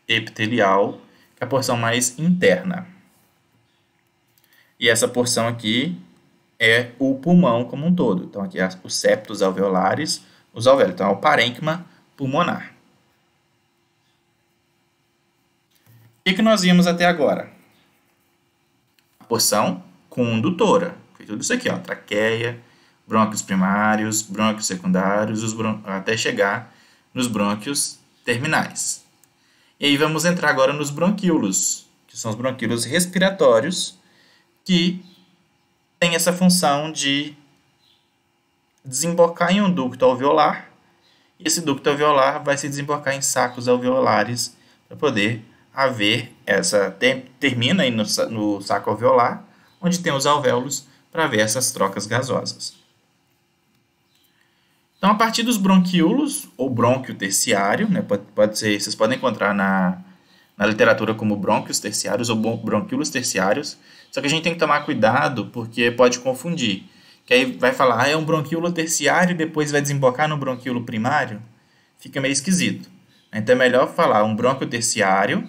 A: epitelial, que é a porção mais interna. E essa porção aqui é o pulmão como um todo. Então, aqui os septos alveolares, os alvéolos. Então, é o parênquima pulmonar. O que nós vimos até agora? A porção condutora. Foi tudo isso aqui, ó, traqueia, brônquios primários, brônquios secundários, até chegar nos brônquios terminais. E aí vamos entrar agora nos bronquíolos, que são os bronquíolos respiratórios, que tem essa função de desembocar em um ducto alveolar, e esse ducto alveolar vai se desembocar em sacos alveolares para poder haver termina aí no saco alveolar, onde tem os alvéolos para ver essas trocas gasosas. Então, a partir dos bronquíolos, ou brônquio terciário, né, pode ser, vocês podem encontrar na literatura como brônquios terciários ou bronquíolos terciários, só que a gente tem que tomar cuidado porque pode confundir. Que aí vai falar, é um bronquíolo terciário e depois vai desembocar no bronquíolo primário, fica meio esquisito. Então é melhor falar um brônquio terciário,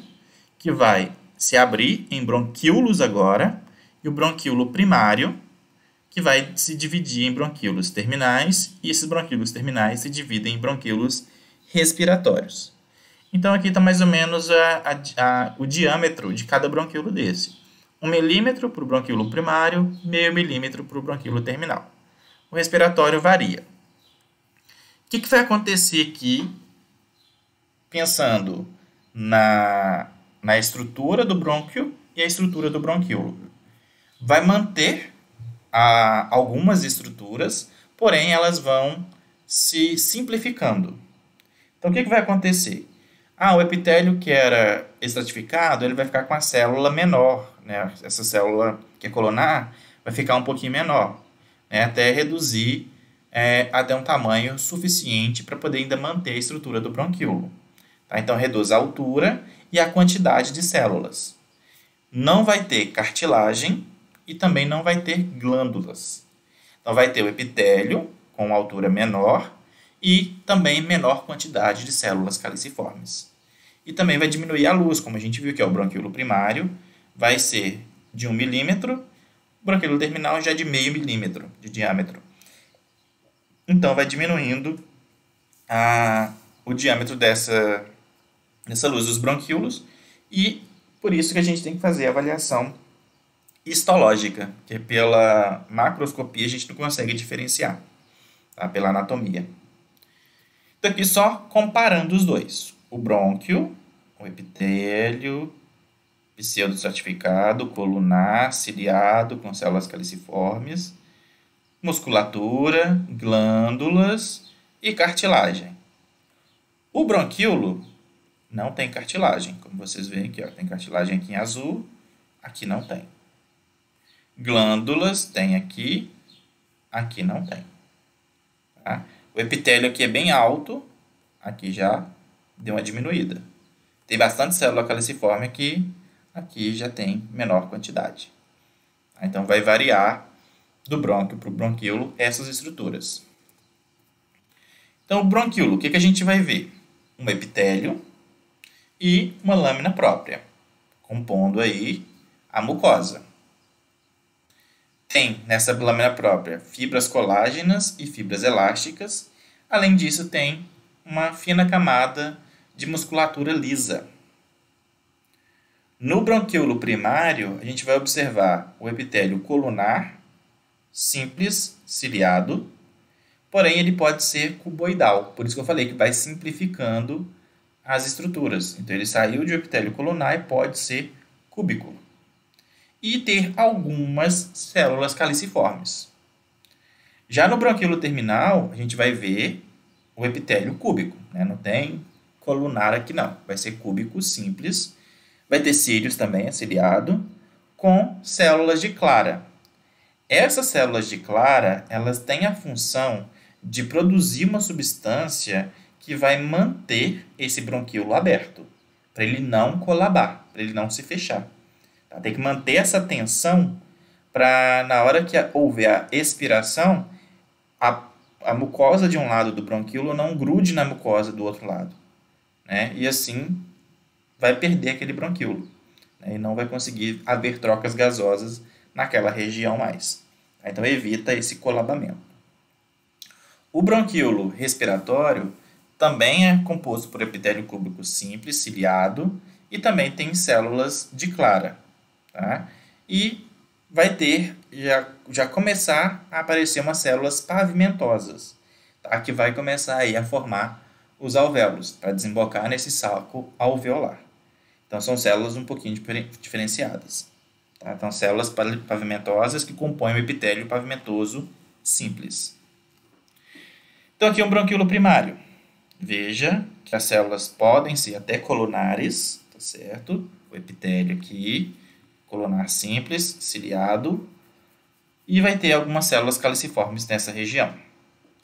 A: que vai se abrir em bronquíolos agora, e o bronquíolo primário, que vai se dividir em bronquíolos terminais, e esses bronquíolos terminais se dividem em bronquíolos respiratórios. Então aqui está mais ou menos o diâmetro de cada bronquíolo desse. 1 milímetro para o bronquíolo primário, meio milímetro para o bronquíolo terminal. O respiratório varia. O que vai acontecer aqui, pensando na estrutura do brônquio e a estrutura do bronquíolo? Vai manter algumas estruturas, porém elas vão se simplificando. Então o que vai acontecer? O epitélio que era estratificado, ele vai ficar com a célula menor, né? Essa célula que é colunar vai ficar um pouquinho menor, né? Até reduzir até um tamanho suficiente para poder ainda manter a estrutura do bronquíolo. Tá? Então, reduz a altura e a quantidade de células. Não vai ter cartilagem e também não vai ter glândulas. Então, vai ter o epitélio com altura menor e também menor quantidade de células caliciformes. E também vai diminuir a luz, como a gente viu que é o bronquíolo primário, vai ser de 1 milímetro, o bronquíolo terminal já de meio milímetro de diâmetro. Então, vai diminuindo o diâmetro dessa luz dos bronquíolos, e por isso que a gente tem que fazer a avaliação histológica, que pela macroscopia a gente não consegue diferenciar, tá? Pela anatomia. Estou aqui só comparando os dois. O brônquio, o epitélio, pseudoestratificado, colunar, ciliado, com células caliciformes, musculatura, glândulas e cartilagem. O bronquíolo não tem cartilagem, como vocês veem aqui, ó, tem cartilagem aqui em azul, aqui não tem. Glândulas tem aqui, aqui não tem. Tá? O epitélio aqui é bem alto, aqui já deu uma diminuída. Tem bastante célula caliciforme aqui, aqui já tem menor quantidade. Então vai variar do brônquio para o bronquíolo essas estruturas. Então o bronquíolo, o que a gente vai ver? Um epitélio e uma lâmina própria, compondo aí a mucosa. Tem nessa lâmina própria fibras colágenas e fibras elásticas. Além disso, tem uma fina camada de musculatura lisa. No bronquíolo primário, a gente vai observar o epitélio colunar, simples, ciliado, porém ele pode ser cuboidal. Por isso que eu falei que vai simplificando as estruturas. Então ele saiu de um epitélio colunar e pode ser cúbico. E ter algumas células caliciformes. Já no bronquíolo terminal, a gente vai ver o epitélio cúbico. Né? Não tem colunar aqui não. Vai ser cúbico simples. Vai ter cílios também, ciliado, com células de clara. Essas células de clara, elas têm a função de produzir uma substância que vai manter esse bronquíolo aberto, para ele não colabar, para ele não se fechar. Tá? Tem que manter essa tensão para, na hora que houver a expiração, a mucosa de um lado do bronquíolo não grude na mucosa do outro lado. Né? E assim vai perder aquele bronquíolo. Né? E não vai conseguir haver trocas gasosas naquela região mais. Então evita esse colabamento. O bronquíolo respiratório também é composto por epitélio cúbico simples, ciliado, e também tem células de clara. Tá? E vai ter, já começar a aparecer umas células pavimentosas, tá? Que vai começar aí a formar os alvéolos, para desembocar nesse saco alveolar. Então, são células um pouquinho diferenciadas. Tá? Então, células pavimentosas que compõem o epitélio pavimentoso simples. Então, aqui é um bronquíolo primário. Veja que as células podem ser até colunares, tá certo? O epitélio aqui, colunar simples, ciliado, e vai ter algumas células caliciformes nessa região.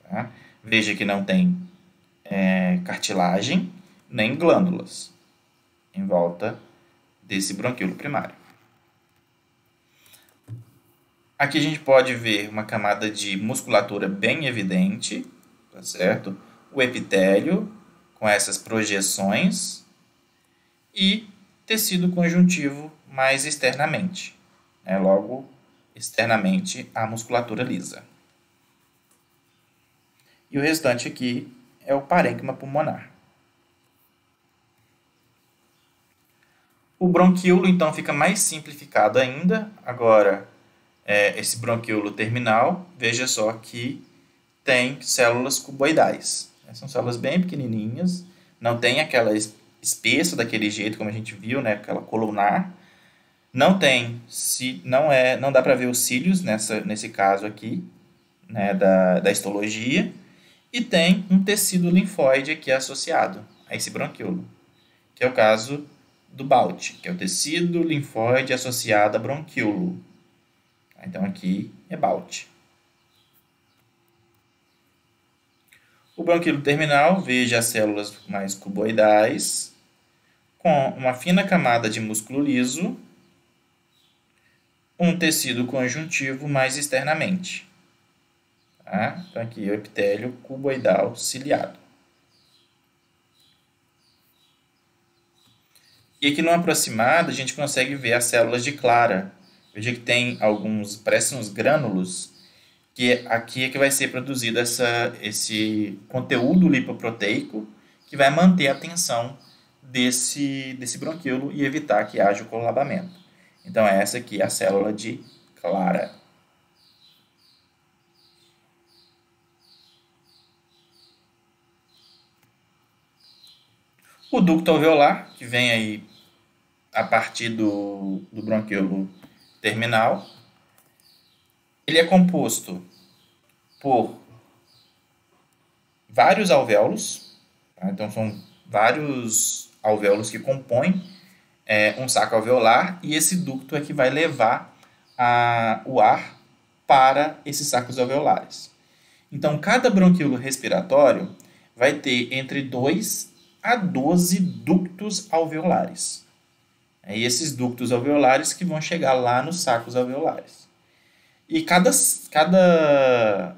A: Tá? Veja que não tem cartilagem nem glândulas em volta desse bronquíolo primário. Aqui a gente pode ver uma camada de musculatura bem evidente, tá certo? O epitélio com essas projeções e tecido conjuntivo mais externamente, né? Logo, externamente a musculatura lisa. E o restante aqui é o parênquima pulmonar. O bronquíolo, então, fica mais simplificado ainda. Agora, esse bronquíolo terminal, veja só que tem células cuboidais. São células bem pequenininhas, não tem aquela espessa daquele jeito como a gente viu, né? Aquela colunar. Não tem, não dá para ver os cílios nesse caso aqui, né? Da histologia. E tem um tecido linfóide aqui associado a esse bronquíolo, que é o caso do Balt, que é o tecido linfóide associado a bronquíolo. Então, aqui é Balt. O bronquíolo terminal, veja as células mais cuboidais, com uma fina camada de músculo liso, um tecido conjuntivo mais externamente. Tá? Então, aqui é o epitélio cuboidal ciliado. E aqui no aproximado, a gente consegue ver as células de clara. Veja que tem parecem uns grânulos, que aqui é que vai ser produzido esse conteúdo lipoproteico que vai manter a tensão desse bronquíolo e evitar que haja o colabamento. Então, essa aqui é a célula de clara. O ducto alveolar, que vem aí a partir do brônquio terminal, ele é composto por vários alvéolos, tá? Então são vários alvéolos que compõem um saco alveolar, e esse ducto é que vai levar o ar para esses sacos alveolares. Então, cada bronquíolo respiratório vai ter entre 2 a 12 ductos alveolares. E esses ductos alveolares que vão chegar lá nos sacos alveolares. E cada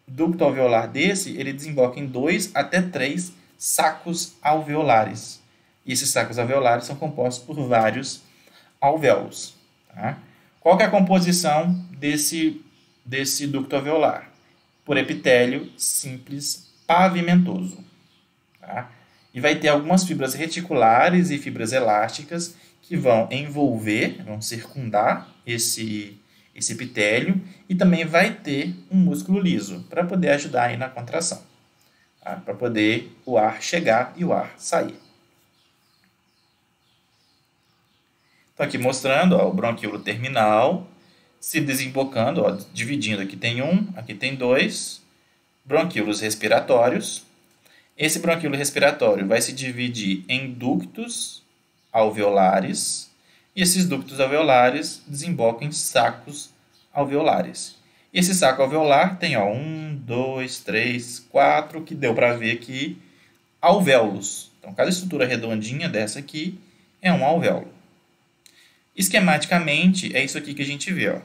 A: ducto alveolar desse, ele desemboca em 2 até 3 sacos alveolares. E esses sacos alveolares são compostos por vários alvéolos. Tá? Qual que é a composição desse ducto alveolar? Por epitélio simples pavimentoso. Tá? E vai ter algumas fibras reticulares e fibras elásticas que vão envolver, vão circundar esse epitélio, e também vai ter um músculo liso para poder ajudar aí na contração, tá? Para poder o ar chegar e o ar sair. Então, aqui mostrando o bronquíolo terminal se desembocando, dividindo. Aqui tem aqui tem 2 bronquíolos respiratórios. Esse bronquíolo respiratório vai se dividir em ductos alveolares, e esses ductos alveolares desembocam em sacos alveolares. Esse saco alveolar tem 1, 2, 3, 4, que deu para ver aqui, alvéolos. Então, cada estrutura redondinha dessa aqui é um alvéolo. Esquematicamente, é isso aqui que a gente vê. Ó.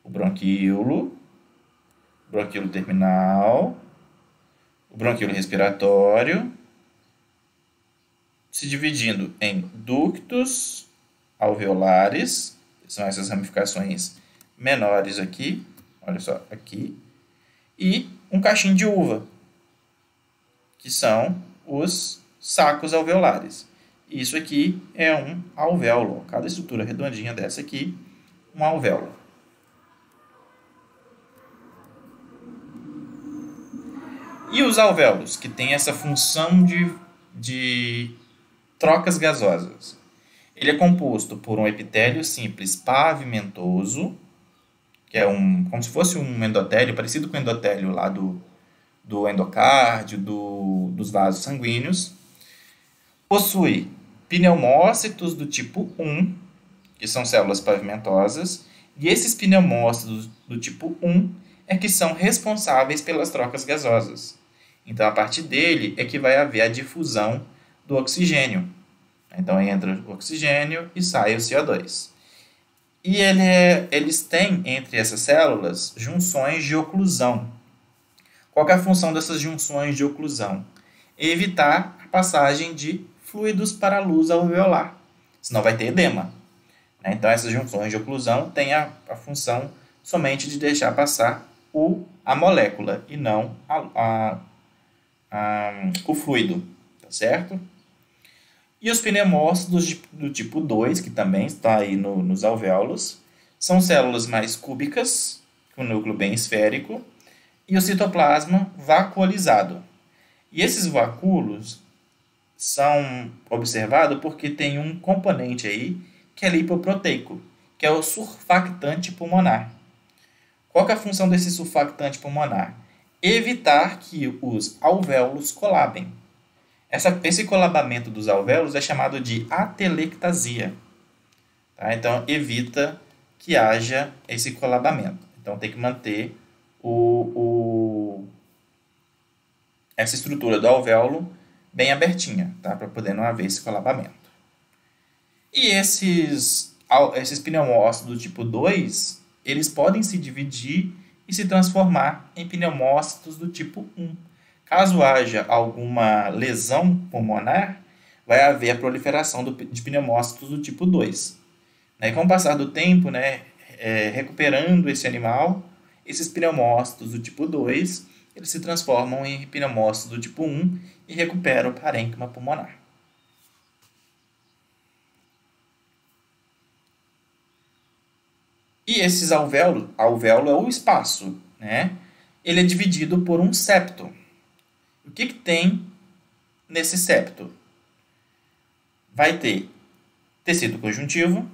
A: O bronquíolo terminal, o bronquíolo respiratório, se dividindo em ductos alveolares, que são essas ramificações menores aqui, olha só, aqui, e um cachinho de uva, que são os sacos alveolares. Isso aqui é um alvéolo. Cada estrutura redondinha dessa aqui, um alvéolo. E os alvéolos, que têm essa função de trocas gasosas? Ele é composto por um epitélio simples pavimentoso, que é como se fosse um endotélio, parecido com o endotélio lá do endocárdio, dos vasos sanguíneos. Possui pneumócitos do tipo 1, que são células pavimentosas, e esses pneumócitos do tipo 1 é que são responsáveis pelas trocas gasosas. Então, a partir dele é que vai haver a difusão do oxigênio. Então, entra o oxigênio e sai o CO2. E eles têm, entre essas células, junções de oclusão. Qual é a função dessas junções de oclusão? Evitar a passagem de fluidos para a luz alveolar, senão vai ter edema. Então, essas junções de oclusão têm a função somente de deixar passar a molécula e não o fluido, tá certo? E os pneumócitos do tipo 2, que também está aí nos alvéolos, são células mais cúbicas, com núcleo bem esférico, e o citoplasma vacuolizado. E esses vacúolos são observados porque tem um componente aí que é lipoproteico, que é o surfactante pulmonar. Qual que é a função desse surfactante pulmonar? Evitar que os alvéolos colabem. Esse colabamento dos alvéolos é chamado de atelectasia. Tá? Então, evita que haja esse colabamento. Então, tem que manter essa estrutura do alvéolo bem abertinha, tá? Para poder não haver esse colabamento. E esses pneumócitos do tipo 2, eles podem se dividir e se transformar em pneumócitos do tipo 1. Caso haja alguma lesão pulmonar, vai haver a proliferação de pneumócitos do tipo 2. E com o passar do tempo, recuperando esse animal, esses pneumócitos do tipo 2, eles se transformam em pneumócitos do tipo 1 e recuperam o parênquima pulmonar. E esses alvéolos, alvéolo é o espaço, né? Ele é dividido por um septo. O que tem nesse septo? vai ter tecido conjuntivo,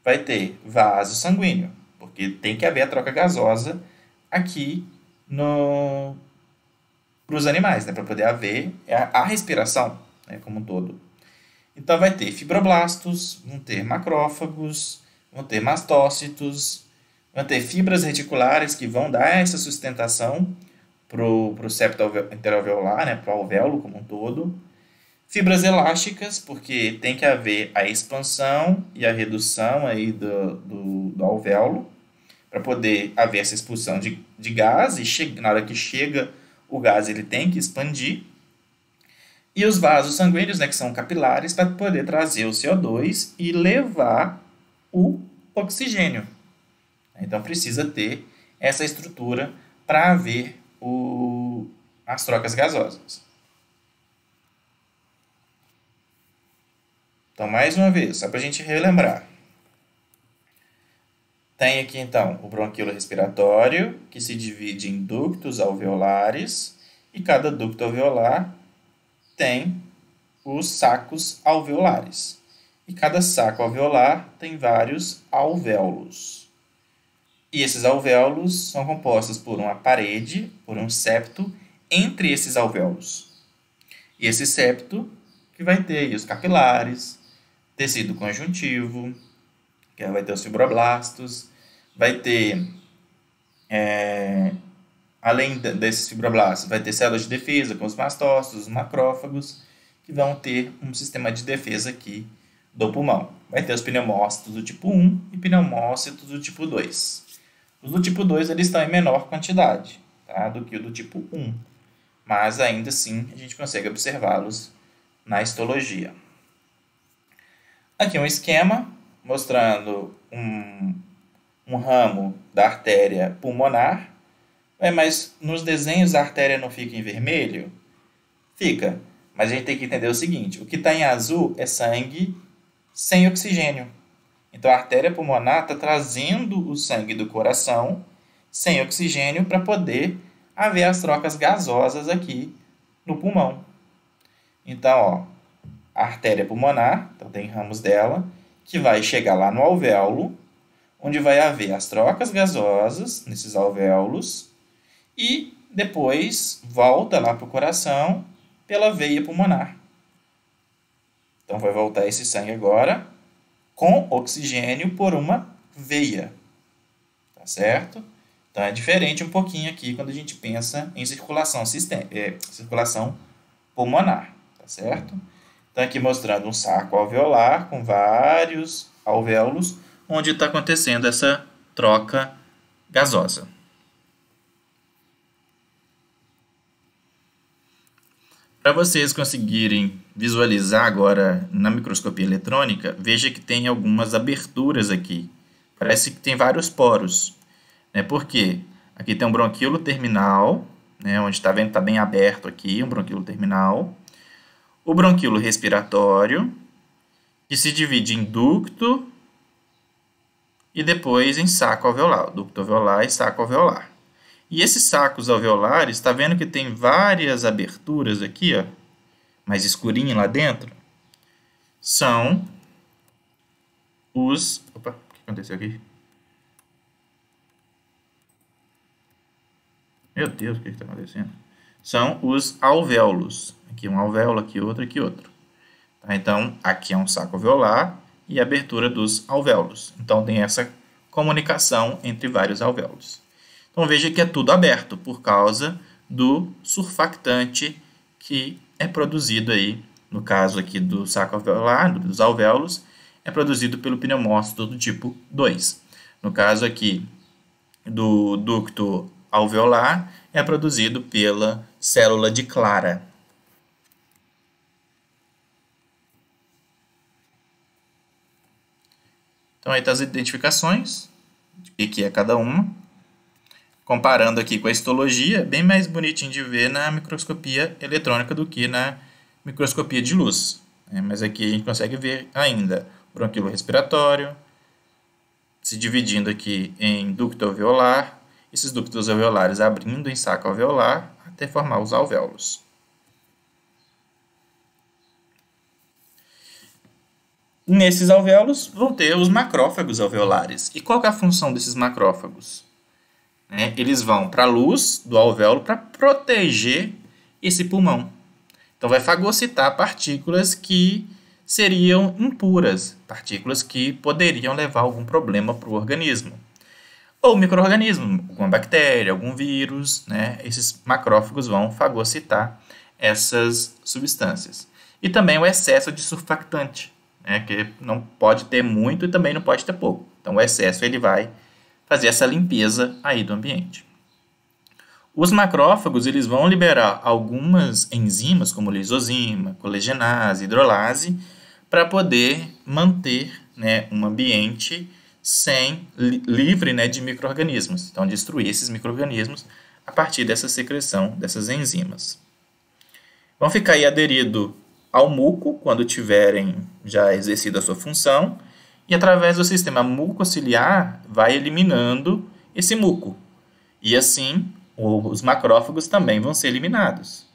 A: vai ter vaso sanguíneo, porque tem que haver a troca gasosa aqui para os animais, né, para poder haver a respiração, né, como um todo. Então vai ter fibroblastos, vão ter macrófagos, vão ter mastócitos, vão ter fibras reticulares que vão dar essa sustentação para o septo interalveolar, né, para o alvéolo como um todo. Fibras elásticas, porque tem que haver a expansão e a redução aí do alvéolo, para poder haver essa expulsão de gás, e na hora que chega o gás ele tem que expandir. E os vasos sanguíneos, né, que são capilares, para poder trazer o CO2 e levar o oxigênio. Então precisa ter essa estrutura para haver as trocas gasosas. Então, mais uma vez, só para a gente relembrar. Tem aqui, então, o bronquíolo respiratório, que se divide em ductos alveolares, e cada ducto alveolar tem os sacos alveolares. E cada saco alveolar tem vários alvéolos. E esses alvéolos são compostos por uma parede, por um septo, entre esses alvéolos. E esse septo que vai ter aí os capilares, tecido conjuntivo, que vai ter os fibroblastos, vai ter, além desses fibroblastos, vai ter células de defesa, como os mastócitos, os macrófagos, que vão ter um sistema de defesa aqui do pulmão. Vai ter os pneumócitos do tipo 1 e pneumócitos do tipo 2. Os do tipo 2 eles estão em menor quantidade, tá, do que o do tipo 1, mas ainda assim a gente consegue observá-los na histologia. Aqui um esquema mostrando um ramo da artéria pulmonar. Mas nos desenhos a artéria não fica em vermelho? Fica, mas a gente tem que entender o seguinte: o que está em azul é sangue sem oxigênio. Então a artéria pulmonar está trazendo o sangue do coração sem oxigênio para poder haver as trocas gasosas aqui no pulmão. Então, ó, a artéria pulmonar, então tem ramos dela, que vai chegar lá no alvéolo, onde vai haver as trocas gasosas nesses alvéolos, e depois volta lá para o coração pela veia pulmonar. Então vai voltar esse sangue agora com oxigênio por uma veia, tá certo? Então é diferente um pouquinho aqui quando a gente pensa em circulação pulmonar, tá certo? Então, aqui mostrando um saco alveolar com vários alvéolos, onde está acontecendo essa troca gasosa. Para vocês conseguirem visualizar agora na microscopia eletrônica, veja que tem algumas aberturas aqui. Parece que tem vários poros. Né? Por quê? Aqui tem um bronquíolo terminal, né? Onde está vendo que está bem aberto aqui, um bronquíolo terminal. O bronquíolo respiratório, que se divide em ducto e depois em saco alveolar, ducto alveolar e saco alveolar. E esses sacos alveolares, está vendo que tem várias aberturas aqui, ó, mais escurinho lá dentro? São os... Opa, o que aconteceu aqui? Meu Deus, o que está acontecendo? São os alvéolos. Aqui um alvéolo, aqui outro, aqui outro. Tá? Então, aqui é um saco alveolar e a abertura dos alvéolos. Então, tem essa comunicação entre vários alvéolos. Então, veja que é tudo aberto por causa do surfactante que é produzido aí, no caso aqui do saco alveolar, dos alvéolos, é produzido pelo pneumócito do tipo 2. No caso aqui do ducto alveolar, é produzido pela célula de Clara. Então, aí estão as identificações, de que é cada uma. Comparando aqui com a histologia, bem mais bonitinho de ver na microscopia eletrônica do que na microscopia de luz. Mas aqui a gente consegue ver ainda o bronquíolo respiratório, se dividindo aqui em ducto alveolar, esses ductos alveolares abrindo em saco alveolar até formar os alvéolos. Nesses alvéolos vão ter os macrófagos alveolares. E qual que é a função desses macrófagos? Eles vão para a luz do alvéolo para proteger esse pulmão. Então, vai fagocitar partículas que seriam impuras, partículas que poderiam levar algum problema para o organismo. Ou micro-organismo, alguma bactéria, algum vírus, esses macrófagos vão fagocitar essas substâncias. E também o excesso de surfactante, que não pode ter muito e também não pode ter pouco. Então, o excesso ele vai fazer essa limpeza aí do ambiente. Os macrófagos eles vão liberar algumas enzimas, como lisozima, colegenase, hidrolase, para poder manter um ambiente livre de micro-organismos. Então, destruir esses micro-organismos a partir dessa secreção dessas enzimas. Vão ficar aí aderido ao muco quando tiverem já exercido a sua função e através do sistema mucociliar vai eliminando esse muco. E assim, os macrófagos também vão ser eliminados.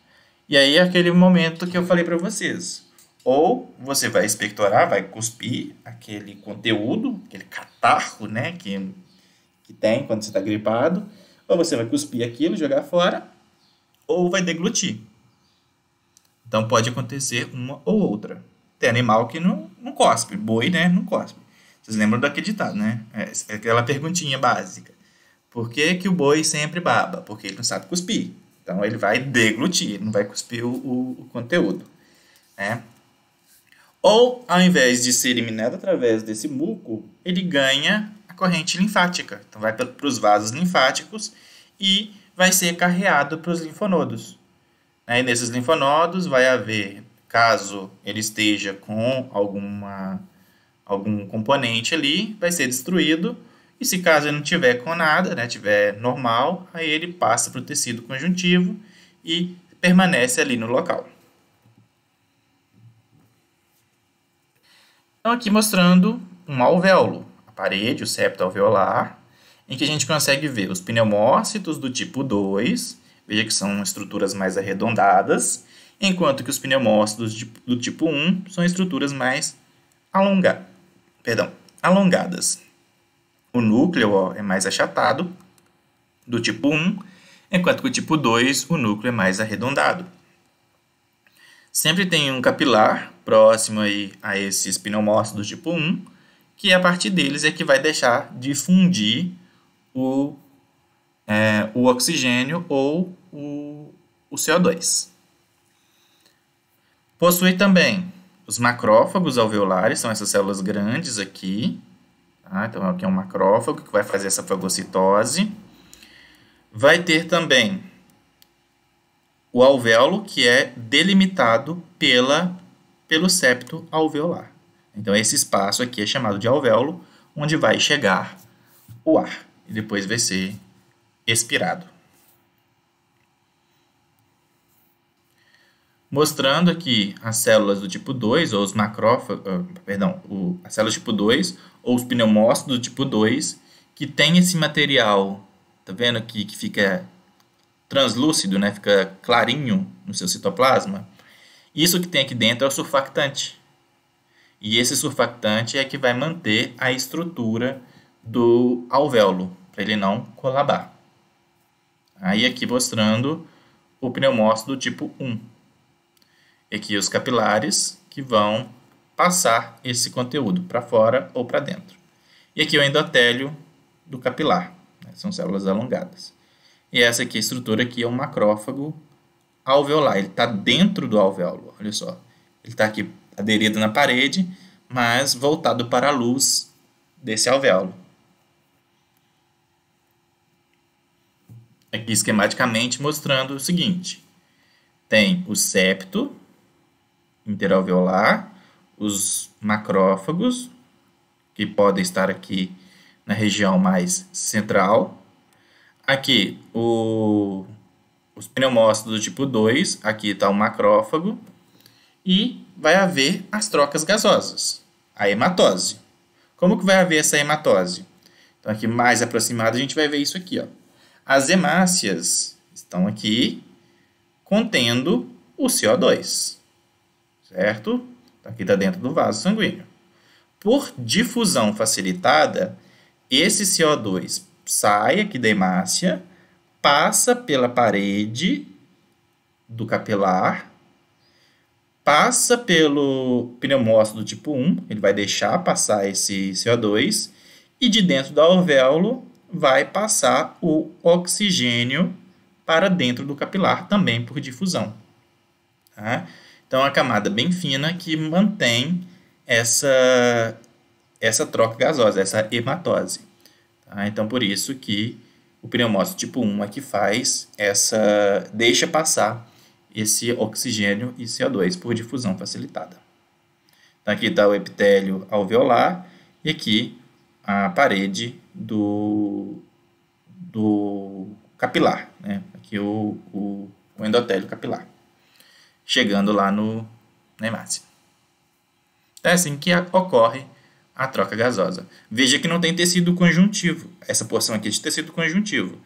A: E aí é aquele momento que eu falei para vocês. Ou você vai expectorar, vai cuspir aquele conteúdo, aquele catarro que tem quando você está gripado. Ou você vai cuspir aquilo, jogar fora, ou vai deglutir. Então pode acontecer uma ou outra. Tem animal que não cospe, boi não cospe. Vocês lembram daquele ditado, É aquela perguntinha básica. Por que o boi sempre baba? Porque ele não sabe cuspir. Então ele vai deglutir, não vai cuspir o conteúdo. Ou, ao invés de ser eliminado através desse muco, ele ganha a corrente linfática. Então vai para os vasos linfáticos e vai ser carreado para os linfonodos. E nesses linfonodos vai haver, caso ele esteja com algum componente ali, vai ser destruído. E se caso ele não tiver com nada, tiver normal, aí ele passa para o tecido conjuntivo e permanece ali no local. Então aqui mostrando um alvéolo, a parede, o septo alveolar, em que a gente consegue ver os pneumócitos do tipo 2, veja que são estruturas mais arredondadas, enquanto que os pneumócitos do tipo 1 são estruturas mais alongadas. O núcleo é mais achatado, do tipo 1, enquanto que o tipo 2, o núcleo é mais arredondado. Sempre tem um capilar próximo aí a esses pneumócitos do tipo 1, que a partir deles é que vai deixar de fundir o oxigênio ou o CO2. Possui também os macrófagos alveolares, são essas células grandes aqui. Então, aqui é um macrófago que vai fazer essa fagocitose. Vai ter também o alvéolo, que é delimitado pelo septo alveolar. Então, esse espaço aqui é chamado de alvéolo, onde vai chegar o ar e depois vai ser expirado. Mostrando aqui as células do tipo 2, ou os as células do tipo 2, ou os pneumócitos do tipo 2, que tem esse material, tá vendo aqui, que fica translúcido, fica clarinho no seu citoplasma. Isso que tem aqui dentro é o surfactante. E esse surfactante é que vai manter a estrutura do alvéolo, para ele não colabar. Aí aqui mostrando o pneumócito do tipo 1. E aqui os capilares que vão passar esse conteúdo para fora ou para dentro. E aqui o endotélio do capilar, são células alongadas. E essa aqui, a estrutura aqui é um macrófago alveolar, ele está dentro do alvéolo, olha só. Ele está aqui aderido na parede, mas voltado para a luz desse alvéolo. Aqui esquematicamente mostrando o seguinte: tem o septo interalveolar, os macrófagos, que podem estar aqui na região mais central. Aqui os pneumócitos do tipo 2, aqui está o macrófago, e vai haver as trocas gasosas, a hematose. Como que vai haver essa hematose? Então, aqui mais aproximado, a gente vai ver isso aqui. As hemácias estão aqui contendo o CO2, certo? Então, aqui está dentro do vaso sanguíneo. Por difusão facilitada, esse CO2 sai aqui da hemácia, passa pela parede do capilar, passa pelo pneumócito do tipo 1, ele vai deixar passar esse CO2, e de dentro do alvéolo vai passar o oxigênio para dentro do capilar, também por difusão. Tá? Então, é uma camada bem fina que mantém essa troca gasosa, essa hematose. Tá? Então, por isso que o pneumócito tipo 1 é que deixa passar esse oxigênio e CO2 por difusão facilitada. Então, aqui está o epitélio alveolar e aqui a parede do capilar, né? Aqui o endotélio capilar, chegando lá na hemácia. É assim que ocorre a troca gasosa. Veja que não tem tecido conjuntivo. Essa porção aqui é de tecido conjuntivo.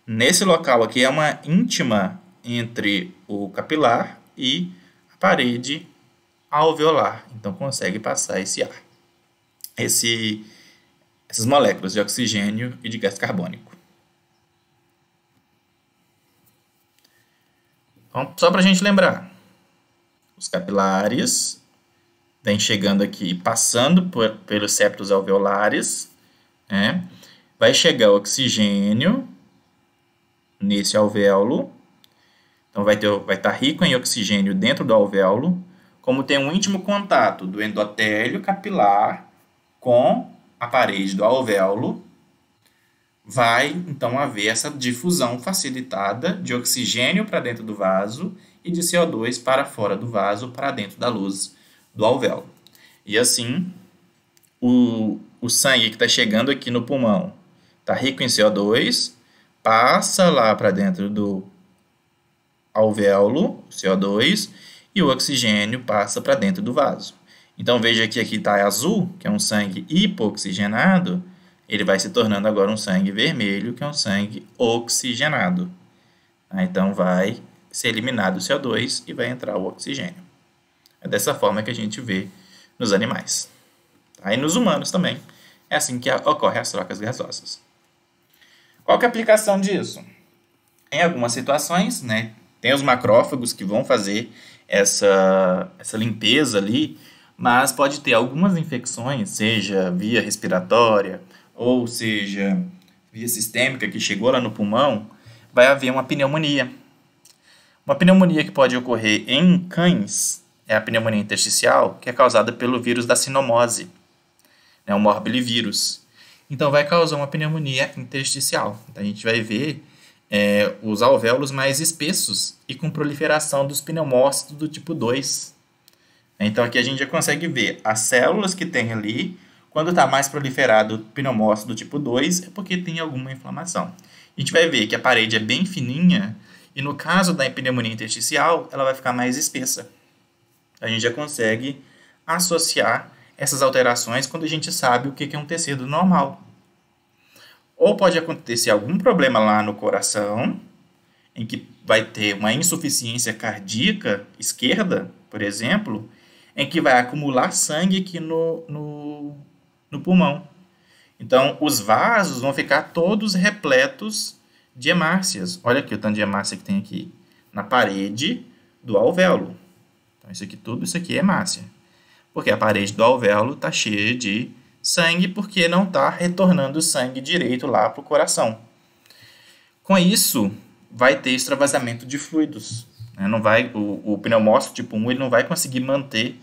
A: Nesse local aqui é uma íntima entre o capilar e a parede alveolar. Então, consegue passar esse ar. Essas moléculas de oxigênio e de gás carbônico. Então, só para a gente lembrar, os capilares vêm chegando aqui, passando pelos septos alveolares, né? Vai chegar o oxigênio nesse alvéolo. Então, vai estar rico em oxigênio dentro do alvéolo, como tem um íntimo contato do endotélio capilar com a parede do alvéolo, vai então haver essa difusão facilitada de oxigênio para dentro do vaso e de CO2 para fora do vaso, para dentro da luz do alvéolo. E assim, o sangue que está chegando aqui no pulmão está rico em CO2, passa lá para dentro do alvéolo, CO2, e o oxigênio passa para dentro do vaso. Então, veja que aqui está azul, que é um sangue hipoxigenado, ele vai se tornando agora um sangue vermelho, que é um sangue oxigenado. Então, vai ser eliminado o CO2 e vai entrar o oxigênio. É dessa forma que a gente vê nos animais. E nos humanos também. É assim que ocorrem as trocas gasosas. Qual que é a aplicação disso? Em algumas situações, né, tem os macrófagos que vão fazer essa limpeza ali, mas pode ter algumas infecções, seja via respiratória ou seja via sistêmica que chegou lá no pulmão, vai haver uma pneumonia. Uma pneumonia que pode ocorrer em cães é a pneumonia intersticial, que é causada pelo vírus da sinomose, né, o morbilivírus. Então, vai causar uma pneumonia intersticial. Então, a gente vai ver os alvéolos mais espessos e com proliferação dos pneumócitos do tipo 2. Então, aqui a gente já consegue ver as células que tem ali. Quando está mais proliferado o pneumócito do tipo 2, é porque tem alguma inflamação. A gente vai ver que a parede é bem fininha e, no caso da pneumonia intersticial, ela vai ficar mais espessa. A gente já consegue associar essas alterações quando a gente sabe o que é um tecido normal. Ou pode acontecer algum problema lá no coração, em que vai ter uma insuficiência cardíaca esquerda, por exemplo, em que vai acumular sangue aqui no pulmão. Então, os vasos vão ficar todos repletos de hemácias. Olha aqui o tanto de hemácia que tem aqui na parede do alvéolo. Então, tudo isso aqui é hemácia. Porque a parede do alvéolo está cheia de sangue, porque não está retornando o sangue direito lá para o coração. Com isso, vai ter extravasamento de fluidos. Não vai, o pneumócito tipo 1 ele não vai conseguir manter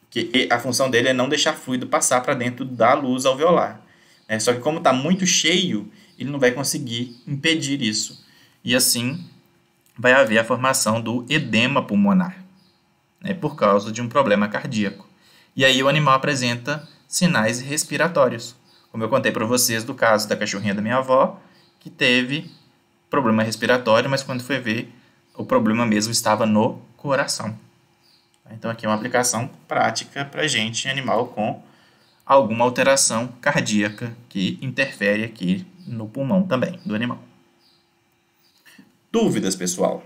A: que a função dele é não deixar fluido passar para dentro da luz alveolar. Só que como está muito cheio, ele não vai conseguir impedir isso. E assim vai haver a formação do edema pulmonar, por causa de um problema cardíaco. E aí o animal apresenta sinais respiratórios. Como eu contei para vocês do caso da cachorrinha da minha avó, que teve problema respiratório, mas quando foi ver, o problema mesmo estava no coração. Então aqui é uma aplicação prática para gente, animal com alguma alteração cardíaca que interfere aqui no pulmão também do animal. Dúvidas, pessoal?